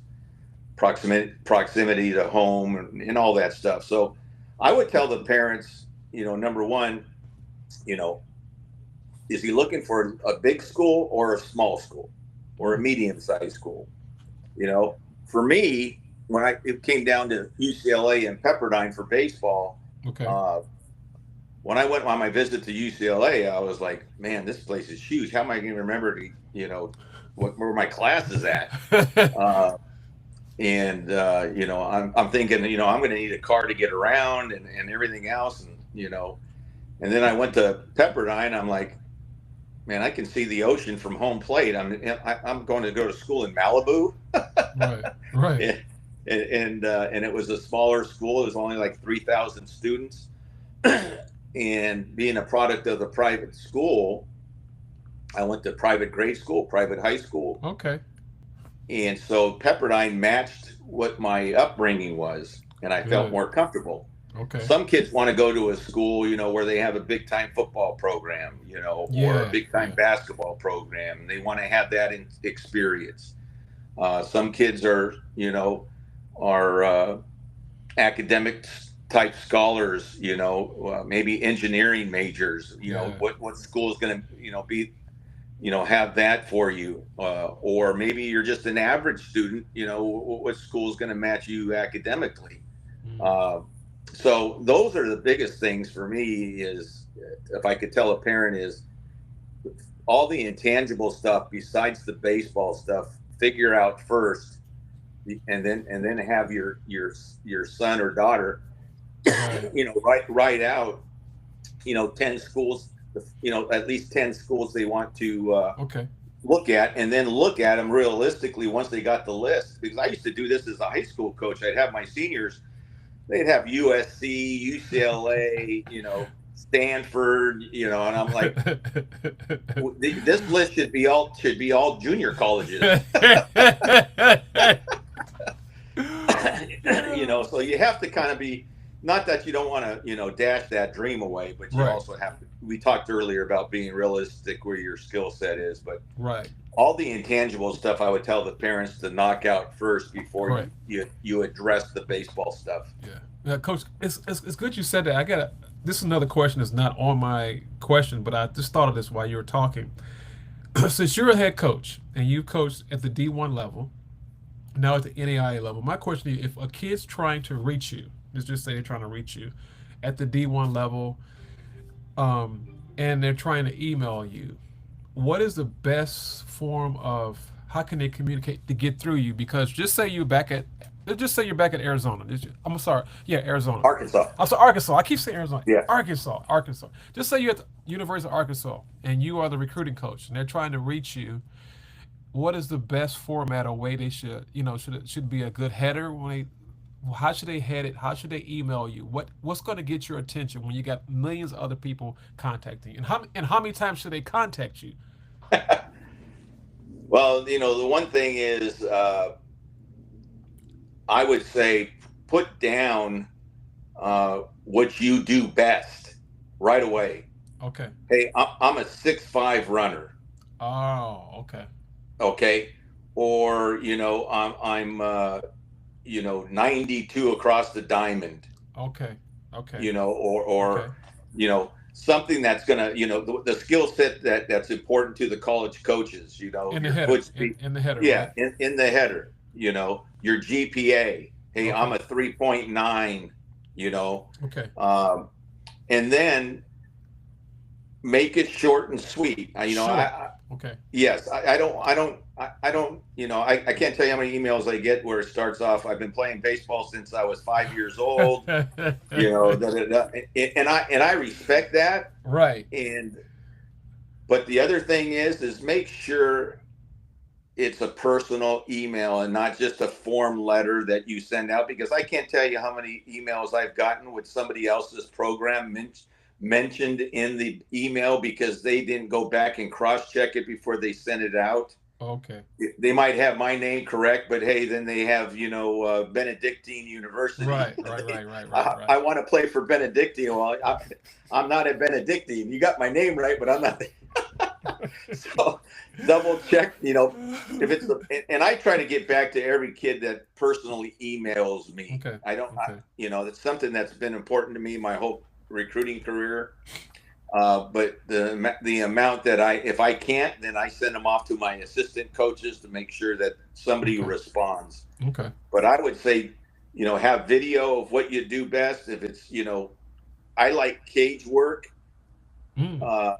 proximity to home, and all that stuff. So I would tell the parents, number one, you know is he looking for a big school or a small school or a medium sized school? For me, when it came down to UCLA and Pepperdine for baseball, okay. uh, when I went on my visit to UCLA, I was like, man, this place is huge. How am I going to remember where my class is at? Uh, I'm thinking, I'm going to need a car to get around and everything else. And then I went to Pepperdine. I'm like, man, I can see the ocean from home plate. I'm going to go to school in Malibu. Right, right, And it was a smaller school. It was only like 3,000 students. And being a product of the private school, I went to private grade school, private high school. okay, And so Pepperdine matched what my upbringing was, and I felt good, more comfortable. okay, Some kids want to go to a school, where they have a big time football program, or a yeah, big time yeah, basketball program. They want to have that experience. Some kids are academic type scholars, maybe engineering majors, Yeah. what school is going to, be, have that for you. Or maybe you're just an average student, what school is going to match you academically. Mm. Uh, so those are the biggest things for me is, if I could tell a parent, is all the intangible stuff besides the baseball stuff, figure out first, and then have your son or daughter, Right. write out, 10 schools, at least 10 schools they want to Okay. look at, and then look at them realistically once they got the list. Because I used to do this as a high school coach. I'd have my seniors, they'd have USC, UCLA, Stanford, and I'm like, this list should be all junior colleges. So you have to kind of be, not that you don't want to, dash that dream away, but you Right. also have to, we talked earlier about being realistic where your skill set is, but Right. all the intangible stuff I would tell the parents to knock out first before Correct. you address the baseball stuff. Yeah. Coach, it's good you said that. This is another question that's not on my question, but I just thought of this while you were talking. Since you're a head coach and you coached at the D1 level, now at the NAIA level, my question is, if a kid's trying to reach you, let's just say they're trying to reach you at the D1 level, and they're trying to email you, what is the best form of, how can they communicate to get through you? Because just say you're back at Arizona. I'm sorry, yeah, Arizona. Arkansas. I'm sorry, Arkansas. I keep saying Arizona. Yeah. Arkansas. Just say you're at the University of Arkansas and you are the recruiting coach, and they're trying to reach you. What is the best format or way they should, should be a good header when they, how should they head it? How should they email you? What's going to get your attention when you got millions of other people contacting you? And how many times should they contact you? Well, the one thing is, I would say put down what you do best right away. Okay. Hey, I'm a 6'5" runner. Oh, okay. Okay. Or, I'm 92 across the diamond, Okay. Okay. or Okay. something that's gonna, the skill set that's important to the college coaches, In the your header. foot speed. In the header, Yeah, right? in the header, your GPA. Hey, I'm Okay. a 3.9, you know, Okay. um, and then make it short and sweet. Short. Okay. Yes, I don't, I can't tell you how many emails I get where it starts off, I've been playing baseball since I was 5 years old, da, da, da. And I respect that. Right. And, but the other thing is make sure it's a personal email and not just a form letter that you send out, because I can't tell you how many emails I've gotten with somebody else's program mentioned in the email because they didn't go back and cross check it before they sent it out. Okay. They might have my name correct, but hey, then they have, Benedictine University. Right. Right. Right. Right. Right. I Right. want to play for Benedictine. Well, I'm not a Benedictine. You got my name right, but I'm not. So double check, if it's and I try to get back to every kid that personally emails me. Okay. I don't, Okay. that's something that's been important to me my whole recruiting career. But the amount that if I can't, then I send them off to my assistant coaches to make sure that somebody Okay. responds. Okay. But I would say, have video of what you do best. If it's, I like cage work, Mm. uh,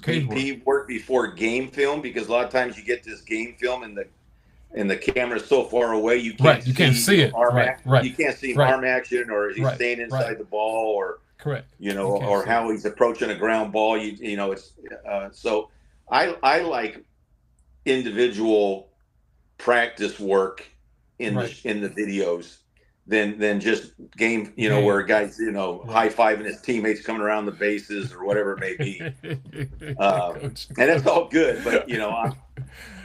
Cage work. BP work before game film, because a lot of times you get this game film and the camera's so far away you can't Right. You can't see it. arm Right. Right. you can't see Right. arm action, or is he Right. staying inside Right. the ball, or Correct. You can't or see it. how he's approaching a ground ball. It's so I like individual practice work in Right. the videos than just game, Game. where a guy's, Right. high fiving his teammates coming around the bases or whatever it may be. Coach. And it's all good, but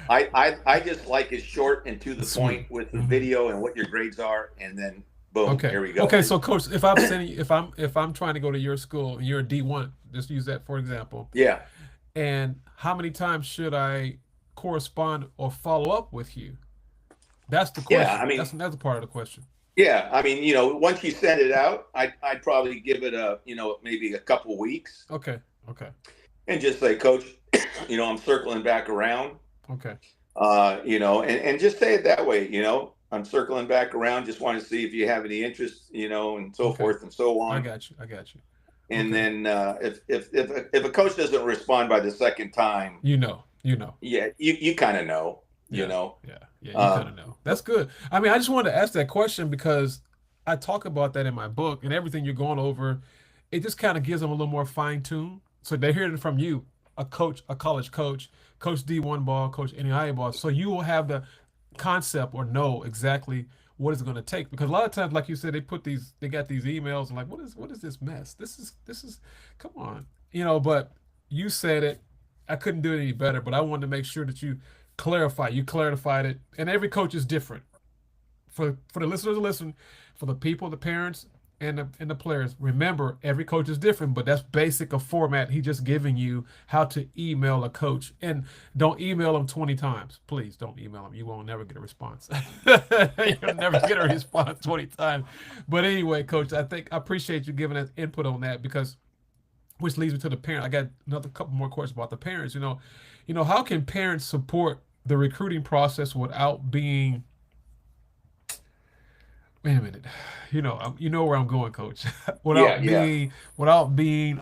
I just like it short and to the Sweet. point with the Mhm. video and what your grades are, and then boom, Okay. here we go. Okay. So, coach, if I'm trying to go to your school and you're a D1, just use that for example. Yeah. And how many times should I correspond or follow up with you? That's the Yeah, question. I mean, That's another part of the question. Yeah, I mean, once you send it out, I'd probably give it maybe a couple weeks Okay. Okay. and just say, Coach, I'm circling back around, Okay. and just say it that way, I'm circling back around, just want to see if you have any interest, and so Okay. forth and so I on. got you. I got you. And Okay. then if a coach doesn't respond by the second time, You know. You know. yeah, you kind of know, you Yeah, know. yeah, yeah. You kind Um, of know. That's good. I mean, I just wanted to ask that question because I talk about that in my book and everything you're going over. It just kind of gives them a little more fine tune. So they're hearing it from you, a coach, a college coach, coach D1 ball, coach NAIA ball. So you will have the concept or know exactly what it's going to take. Because a lot of times, like you said, they got these emails and like, what is this mess? This is, come on, But you said it. I couldn't do it any better, but I wanted to make sure that you clarified it, and every coach is different. For the listeners to listen, for the people, the parents, and the players, remember every coach is different, but that's basic a format. He just giving you how to email a coach, and don't email them 20 times. Please don't email them. You won't never get a response. You'll never get a response 20 times. But anyway, coach, I appreciate you giving us input on that because which leads me to the parent. I got another couple more questions about the parents. How can parents support the recruiting process without being? Wait a minute. You know where I'm going, Coach. yeah, without yeah, being, without being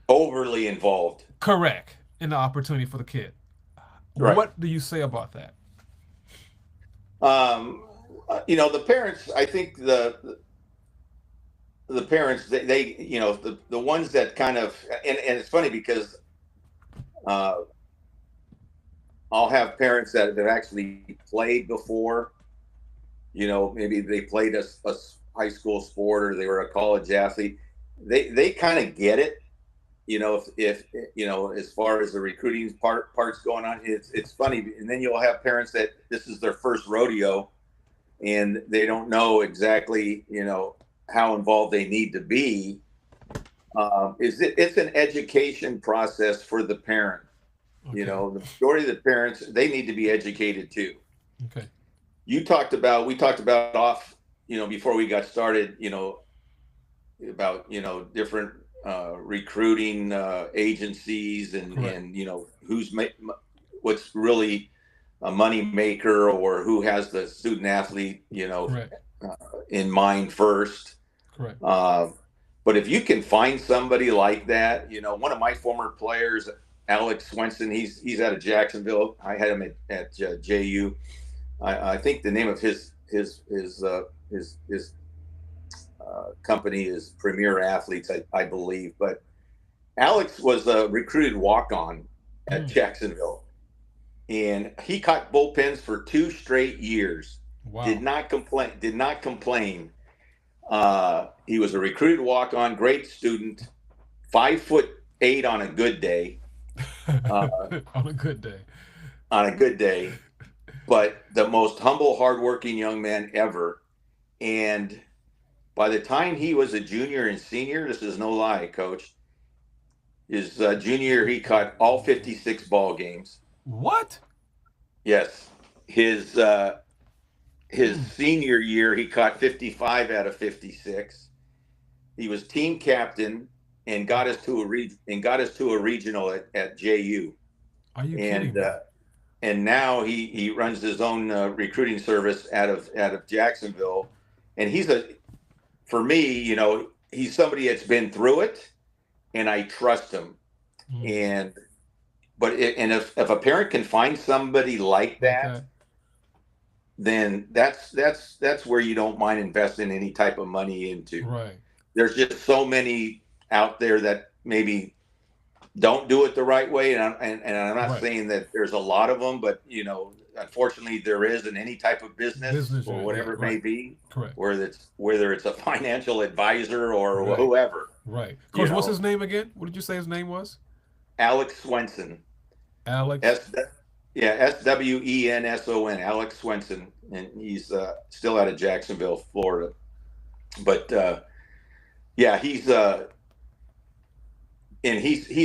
overly involved. correct in the opportunity for the kid. Right. What do you say about that? The parents. I think the parents they the ones that kind of and it's funny because uh, I'll have parents that have actually played before. Maybe they played a high school sport or they were a college athlete. They kind of get it. If as far as the recruiting parts going on, it's funny. And then you'll have parents that this is their first rodeo and they don't know exactly how involved they need to be. It's an education process for the parent. Okay. The majority of the parents, they need to be educated too. Okay. We talked about off, before we got started, about, different recruiting agencies Correct. and, what's really a money maker or who has the student athlete, Correct. uh, in mind first. Correct. Uh, but if you can find somebody like that, one of my former players, Alex Swenson, he's out of Jacksonville. I had him at JU. I think the name of his company is Premier Athletes, I believe. But Alex was a recruited walk-on at Mm. Jacksonville, and he caught bullpens for 2 straight years. Did Wow. not complain. Did not complain. He was a recruited walk-on, great student, 5'8" on a good day. Uh, On a good day. on a good day, but the most humble, hardworking young man ever. And by the time he was a junior and senior, this is no lie, Coach. His junior year, he caught all 56 ball games. What? Yes, his Mm. senior year, he caught 55 out of 56. He was team captain and got us to a regional at JU. Are you kidding And me? now he runs his own recruiting service out of Jacksonville. And for me, he's somebody that's been through it, and I trust him. Mm. And if a parent can find somebody like Like that, that? then that's where you don't mind investing any type of money into. Right. There's just so many out there that maybe don't do it the right way, and I'm not Right. saying that there's a lot of them, but unfortunately there is in any type of business Business or unit. Yeah. whatever it may Right. be, Correct. whether it's a financial advisor or Right. whoever. Right. you Coach, what's his know name again? What did you say his name was? Alex Swenson. Alex. S Yeah, Swenson, Alex Swenson, and he's still out of Jacksonville, Florida. But yeah, he's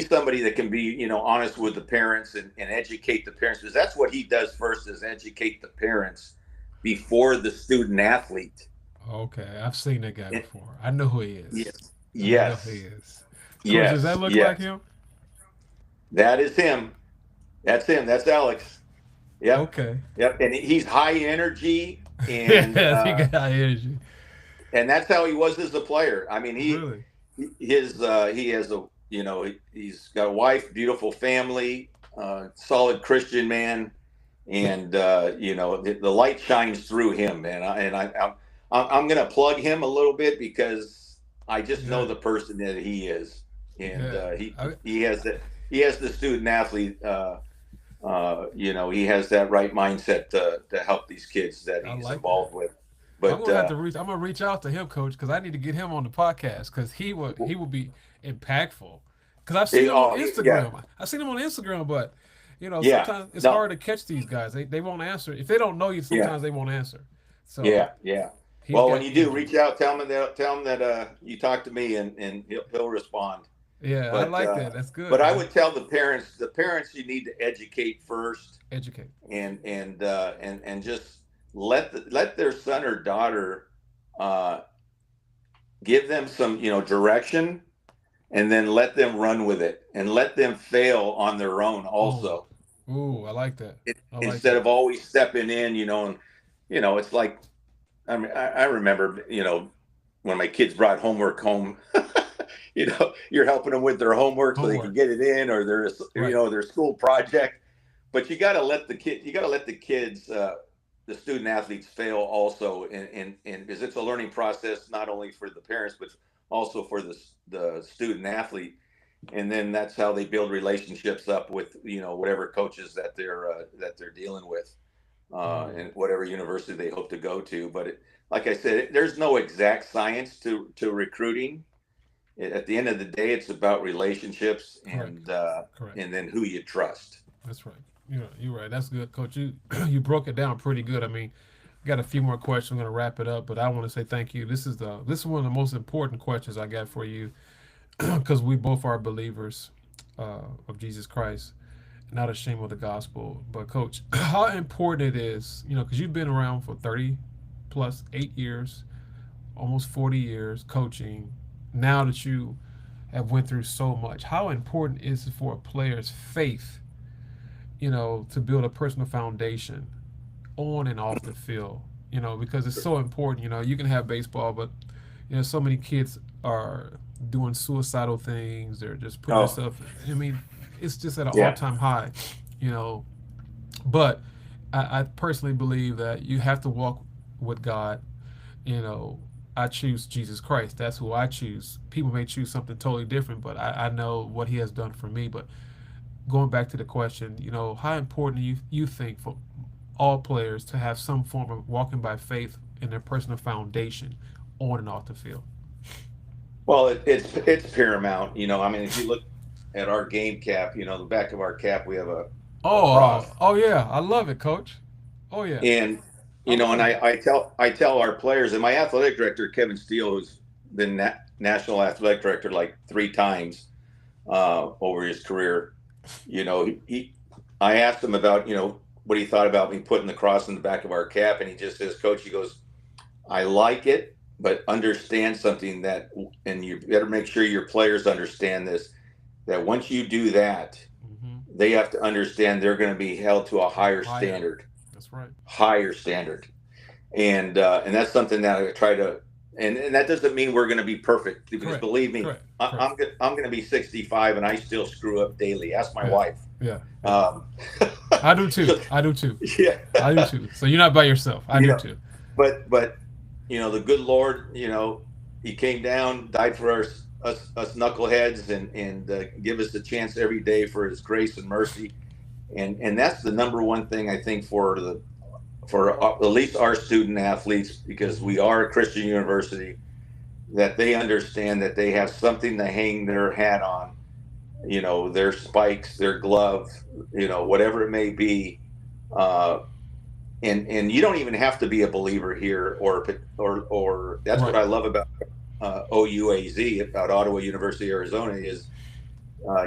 somebody that can be honest with the parents and educate the parents, because that's what he does first, is educate the parents before the student athlete. Okay, I've seen that guy And, before. I know who he is. yes, I know who he yes, is. Coach, does that yes, look like yes. him? That is him. That's him. That's Alex. Yep, Okay. yep. And he's high energy, Yeah, he got high energy. and that's how he was as a player. I mean, Really? he has a he's got a wife, beautiful family, solid Christian man, and the light shines through him, man. I'm gonna plug him a little bit because I just know Yeah. the person that he is, and Yeah. he has the student athlete. He has that right mindset to help these kids that I he's like that. involved with. I'm But gonna have to reach. I'm gonna reach out to him, Coach, because I need to get him on the podcast because he will be impactful. Because I've seen him on yeah, Instagram. I've seen him on Instagram, but yeah, sometimes it's no, hard to catch these guys. They won't answer if they don't know you. yeah. Sometimes they won't answer. So Yeah. he's Well, when got you do, energy. reach out, tell him that you talked to me, and he'll respond. Yeah, I But like uh, that. That's good, but I man. would tell the parents you need to educate first, Educate. and just let their son or daughter uh, give them some direction, and then let them run with it, and let them fail on their own Oh, also, ooh, I like that. I like instead that. of always stepping in, and it's like, I mean, I remember, when my kids brought homework home, you're helping them with their homework so they can Homework. get it in, or Right. their school project. But you got to let the kids, the student athletes fail also. And because it's a learning process, not only for the parents, but also for the student athlete. And then that's how they build relationships up with, whatever coaches that they're dealing with, Mm, and whatever university they hope to go to. But like I said, there's no exact science to recruiting. At the end of the day, it's about relationships, correct. Correct. and then who you trust. That's right. You're right. That's good, Coach. You you broke it down pretty good. I mean, got a few more questions. I'm gonna wrap it up, but I want to say thank you. This is one of the most important questions I got for you because we both are believers of Jesus Christ, not ashamed of the gospel. But Coach, how important it is, because you've been around for 30 plus 8 years, almost 40 years coaching. Now that you have went through so much, how important is it for a player's faith, to build a personal foundation on and off the field? Because it's so important. You can have baseball, but so many kids are doing suicidal things. They're just putting Oh, themselves. I mean, it's just at an yeah. all-time high. You know, but I personally believe that you have to walk with God. You know, I choose Jesus Christ. That's who I choose. People may choose something totally different, but I know what He has done for me. But going back to the question, how important you think for all players to have some form of walking by faith in their personal foundation on and off the field. Well, it's paramount. I mean, if you look at our game cap, the back of our cap, we have a cross. Oh yeah, I love it, Coach. Oh yeah, And I and love it. I tell our players, and my athletic director Kevin Steele, who's been national athletic director like 3 times over his career. He I asked him about what he thought about me putting the cross in the back of our cap, and he just says, Coach, he goes, I like it, but understand something and you better make sure your players understand this, that once you do that, Hmm. they have to understand they're going to be held to a higher Higher. standard, That's right. higher standard. And that's something that I try to, and that doesn't mean we're going to be perfect, because Correct. believe me, Correct. I, Correct. I'm going to be 65 and I still screw up daily. Ask my Yeah. wife. Yeah. Yeah. Um, I do too. so, I do too. yeah, I do too. So you're not by yourself. I you do know, too. but the good Lord, He came down, died for us knuckleheads, and give us the chance every day for His grace and mercy, and that's the number one thing I think for at least our student athletes, because Hmm. we are a Christian university, that they understand that they have something to hang their hat on, their spikes, their glove, whatever it may be. Uh, and you don't even have to be a believer here, or that's what Right. I love about OUAZ, about Ottawa University, Arizona, is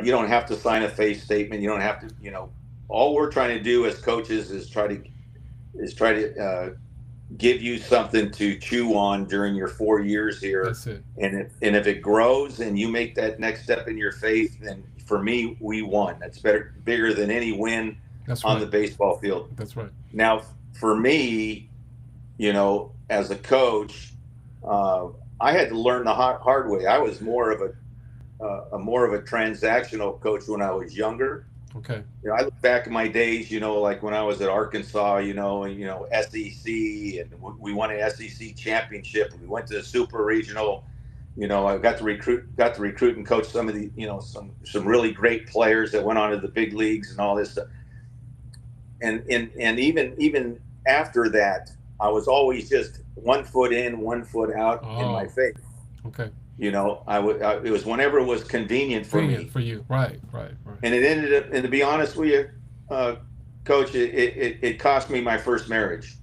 you don't have to sign a faith statement. You don't have to, all we're trying to do as coaches is try to give you something to chew on during your 4 years here. That's it. And if it grows and you make that next step in your faith, then for me, we won. That's bigger than any win That's on right. the baseball field. That's right. Now, for me, as a coach, I had to learn the hard way. I was more of a transactional coach when I was younger. Okay. I look back at my days, like when I was at Arkansas, SEC, and we won an SEC championship. We went to the Super Regional. I got to recruit and coach some of the, some really great players that went on to the big leagues and all this stuff. And even after that, I was always just 1 foot in, 1 foot out in my faith. Okay. It was whenever it was convenient for me. For you, right. And it ended up, and to be honest with you, Coach, it cost me my first marriage.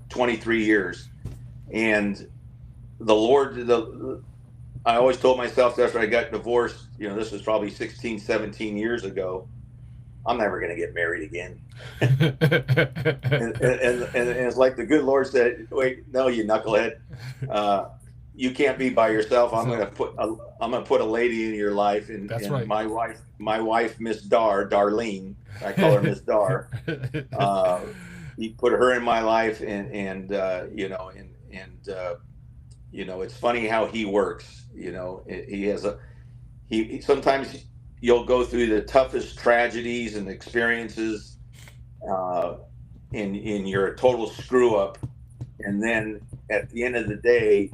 23 years, and the Lord, I always told myself after I got divorced, this was probably 16, 17 years ago, I'm never going to get married again. and it's like the good Lord said, wait, no, you knucklehead. You can't be by yourself. I'm going to put a lady in your life, and right. my wife, Miss Darlene. I call her Miss Dar. He put her in my life, and it's funny how he works. He sometimes you'll go through the toughest tragedies and experiences, and you're a total screw up, and then at the end of the day,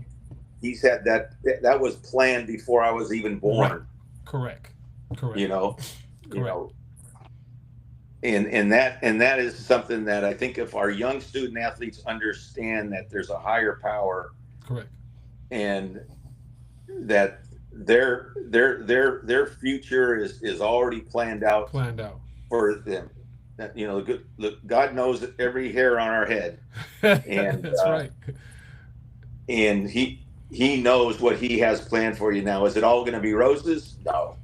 he said that was planned before I was even born. Right. Correct. Correct. And that is something that I think if our young student athletes understand that there's a higher power. Correct. And that their future is already planned out for them. That God knows every hair on our head. And that's right. And he knows what he has planned for you now. Is it all going to be roses? No.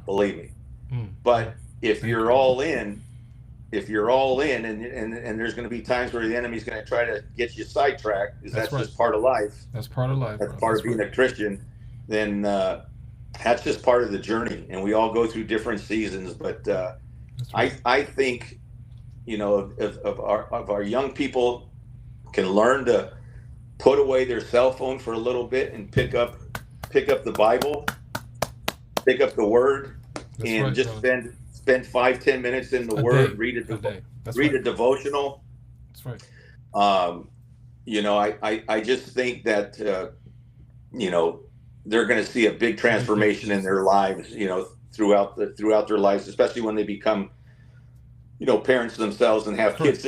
Believe me. But if you're all in, and there's going to be times where the enemy's going to try to get you sidetracked, because that's just part of life. That's part of life. That's part of being a Christian. Then that's just part of the journey, and we all go through different seasons. But I think if our young people can learn to put away their cell phone for a little bit and pick up the Bible, pick up the Word, just spend 5-10 minutes in the Word, read a devotional. That's right. I just think that they're going to see a big transformation in their lives, throughout their lives, especially when they become parents themselves and have kids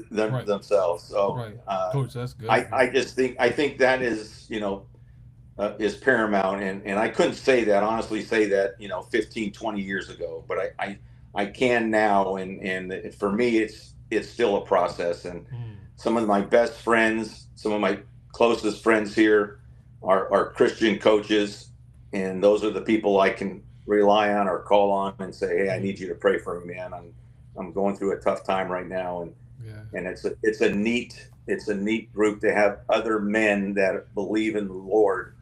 themselves. So Coach, that's good. I think that is is paramount, and I couldn't honestly say that 15, 20 years ago, but I can now, and for me it's still a process. And some of my best friends, some of my closest friends here are Christian coaches, and those are the people I can rely on or call on and say, hey, I need you to pray for me, man. I'm going through a tough time right now, and it's a neat group to have other men that believe in the Lord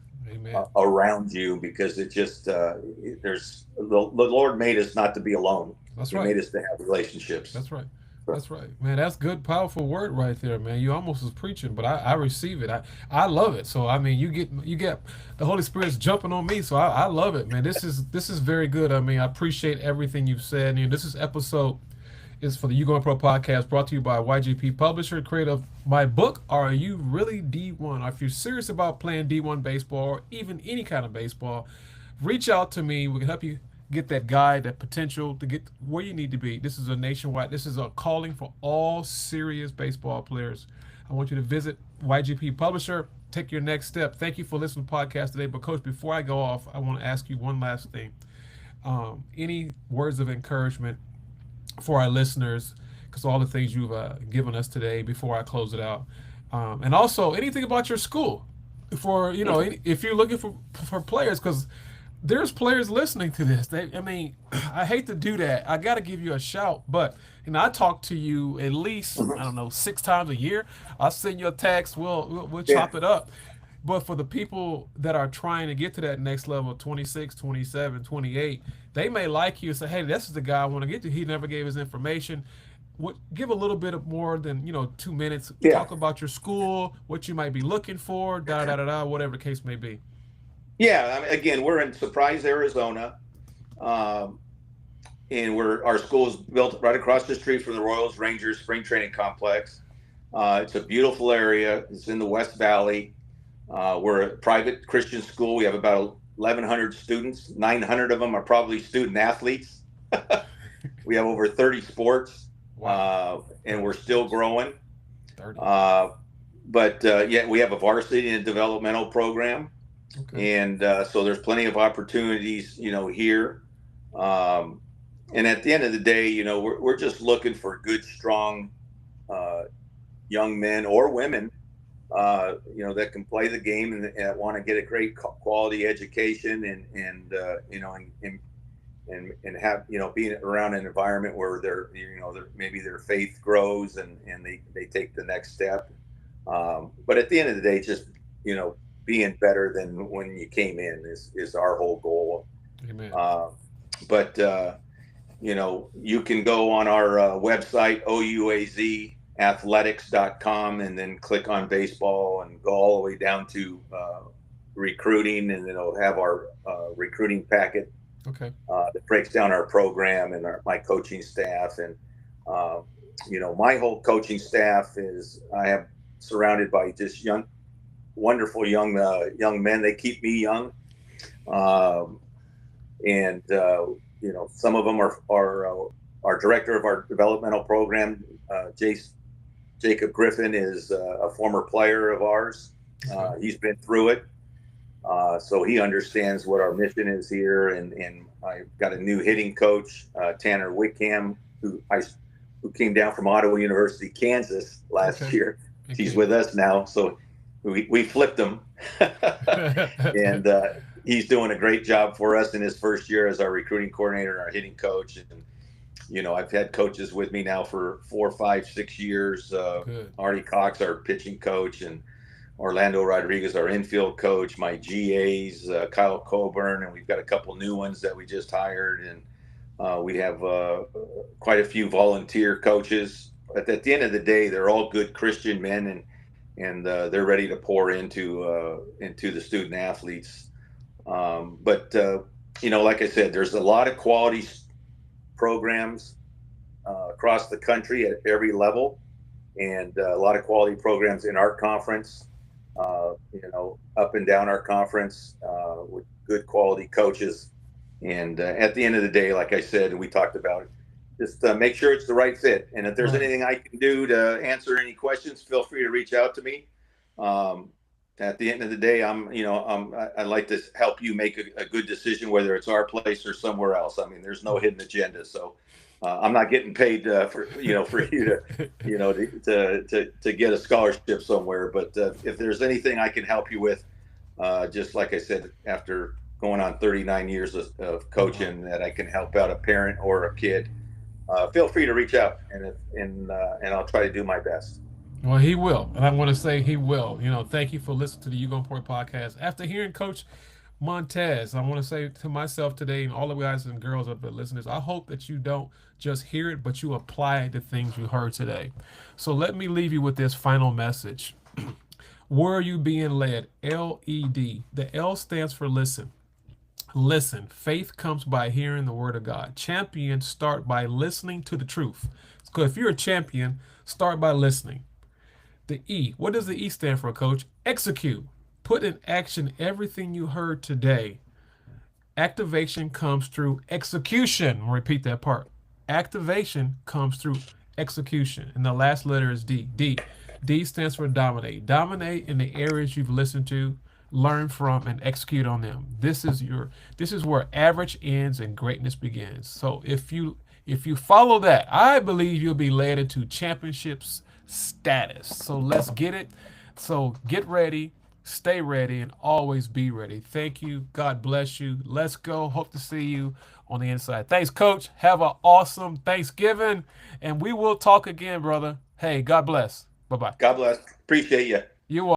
around you, because it just there's the Lord made us not to be alone. That's He right. made us to have relationships. That's right. That's right, man. That's good, powerful word right there, man. You almost was preaching, but I receive it. I love it. So I mean, you get the Holy Spirit's jumping on me. So I love it, man. This is very good. I mean, I appreciate everything you've said. And this episode is for the YouGoin'Pro podcast, brought to you by YGP Publisher, creator of my book, Are You Really D1? If you're serious about playing D1 baseball or even any kind of baseball, reach out to me. We can help you get that guide, that potential to get where you need to be. This is a calling for all serious baseball players. I want you to visit YGP Publisher, take your next step. Thank you for listening to the podcast today. But Coach, before I go off, I want to ask you one last thing. Any words of encouragement for our listeners, because all the things you've given us today, before I close it out, and also anything about your school, for if you're looking for players, because there's players listening to this. I mean, I hate to do that. I got to give you a shout, but I talk to you at least I don't know 6 times a year. I'll send you a text. We'll Yeah, chop it up. But for the people that are trying to get to that next level, 26, 27, 28, they may like you and say, "Hey, this is the guy I want to get to. He never gave his information." Give a little bit of more than 2 minutes. yeah, Talk about your school, what you might be looking for, da da da da, whatever the case may be. yeah. I mean, again, we're in Surprise, Arizona, um, and our school is built right across the street from the Royals Rangers Spring Training Complex. It's a beautiful area. It's in the West Valley. We're a private Christian school. We have about 1,100 students. 900 of them are probably student athletes. We have over 30 sports, Wow, and we're still growing. 30. Uh, but yeah, we have a varsity and developmental program, Okay. and so there's plenty of opportunities, here. Um, and at the end of the day, we're just looking for good, strong uh, young men or women, that can play the game and want to get a great quality education and have being around an environment where maybe their faith grows and they take the next step. But at the end of the day, just being better than when you came in is our whole goal. Amen. Uh, but you can go on our website ouazathletics.com and then click on baseball and go all the way down to recruiting, and then it'll have our recruiting packet Okay. that breaks down our program and my coaching staff. And my whole coaching staff is I have surrounded by just wonderful young men. They keep me young, um, and some of them are our director of our developmental program, Jacob Griffin, is a former player of ours. Okay. He's been through it. So he understands what our mission is here, and I've got a new hitting coach, Tanner Wickham, who came down from Ottawa University, Kansas last Okay. year. He's Okay. with us now, so we flipped him, and he's doing a great job for us in his first year as our recruiting coordinator and our hitting coach. And I've had coaches with me now for 4, 5, 6 years. Good. Artie Cox, our pitching coach, and Orlando Rodriguez, our infield coach, my GAs, Kyle Coburn, and we've got a couple new ones that we just hired, and we have quite a few volunteer coaches. But at the end of the day, they're all good Christian men, and they're ready to pour into the student athletes. But like I said, there's a lot of quality programs across the country at every level, and a lot of quality programs in our conference. Up and down our conference with good quality coaches. And at the end of the day, like I said, we talked about it, just make sure it's the right fit. And if there's Right. anything I can do to answer any questions, feel free to reach out to me. Um, at the end of the day, I like to help you make a good decision, whether it's our place or somewhere else. I mean, there's no hidden agenda. So I'm not getting paid for you to to get a scholarship somewhere. But if there's anything I can help you with, just like I said, after going on 39 years of coaching, that I can help out a parent or a kid, feel free to reach out, and I'll try to do my best. Well, he will, and I want to say he will. Thank you for listening to the YouGoin'Pro podcast. After hearing Coach Montez, I want to say to myself today and all the guys and girls of the listeners, I hope that you don't just hear it, but you apply the things you heard today. So let me leave you with this final message. Where are you being led? LED. The L stands for listen. Listen. Faith comes by hearing the word of God. Champions start by listening to the truth. So if you're a champion, start by listening. The E. What does the E stand for, Coach? Execute. Put in action everything you heard today. Activation comes through execution. I'll repeat that part. Activation comes through execution. And the last letter is D. D. D stands for dominate. Dominate in the areas you've listened to, learn from, and execute on them. This is where average ends and greatness begins. So if you follow that, I believe you'll be led into championships status. So let's get it. So get ready. Stay ready and always be ready. Thank you. God bless you. Let's go. Hope to see you on the inside. Thanks, Coach. Have an awesome Thanksgiving, and we will talk again, brother. Hey, God bless. Bye bye. God bless. Appreciate you. You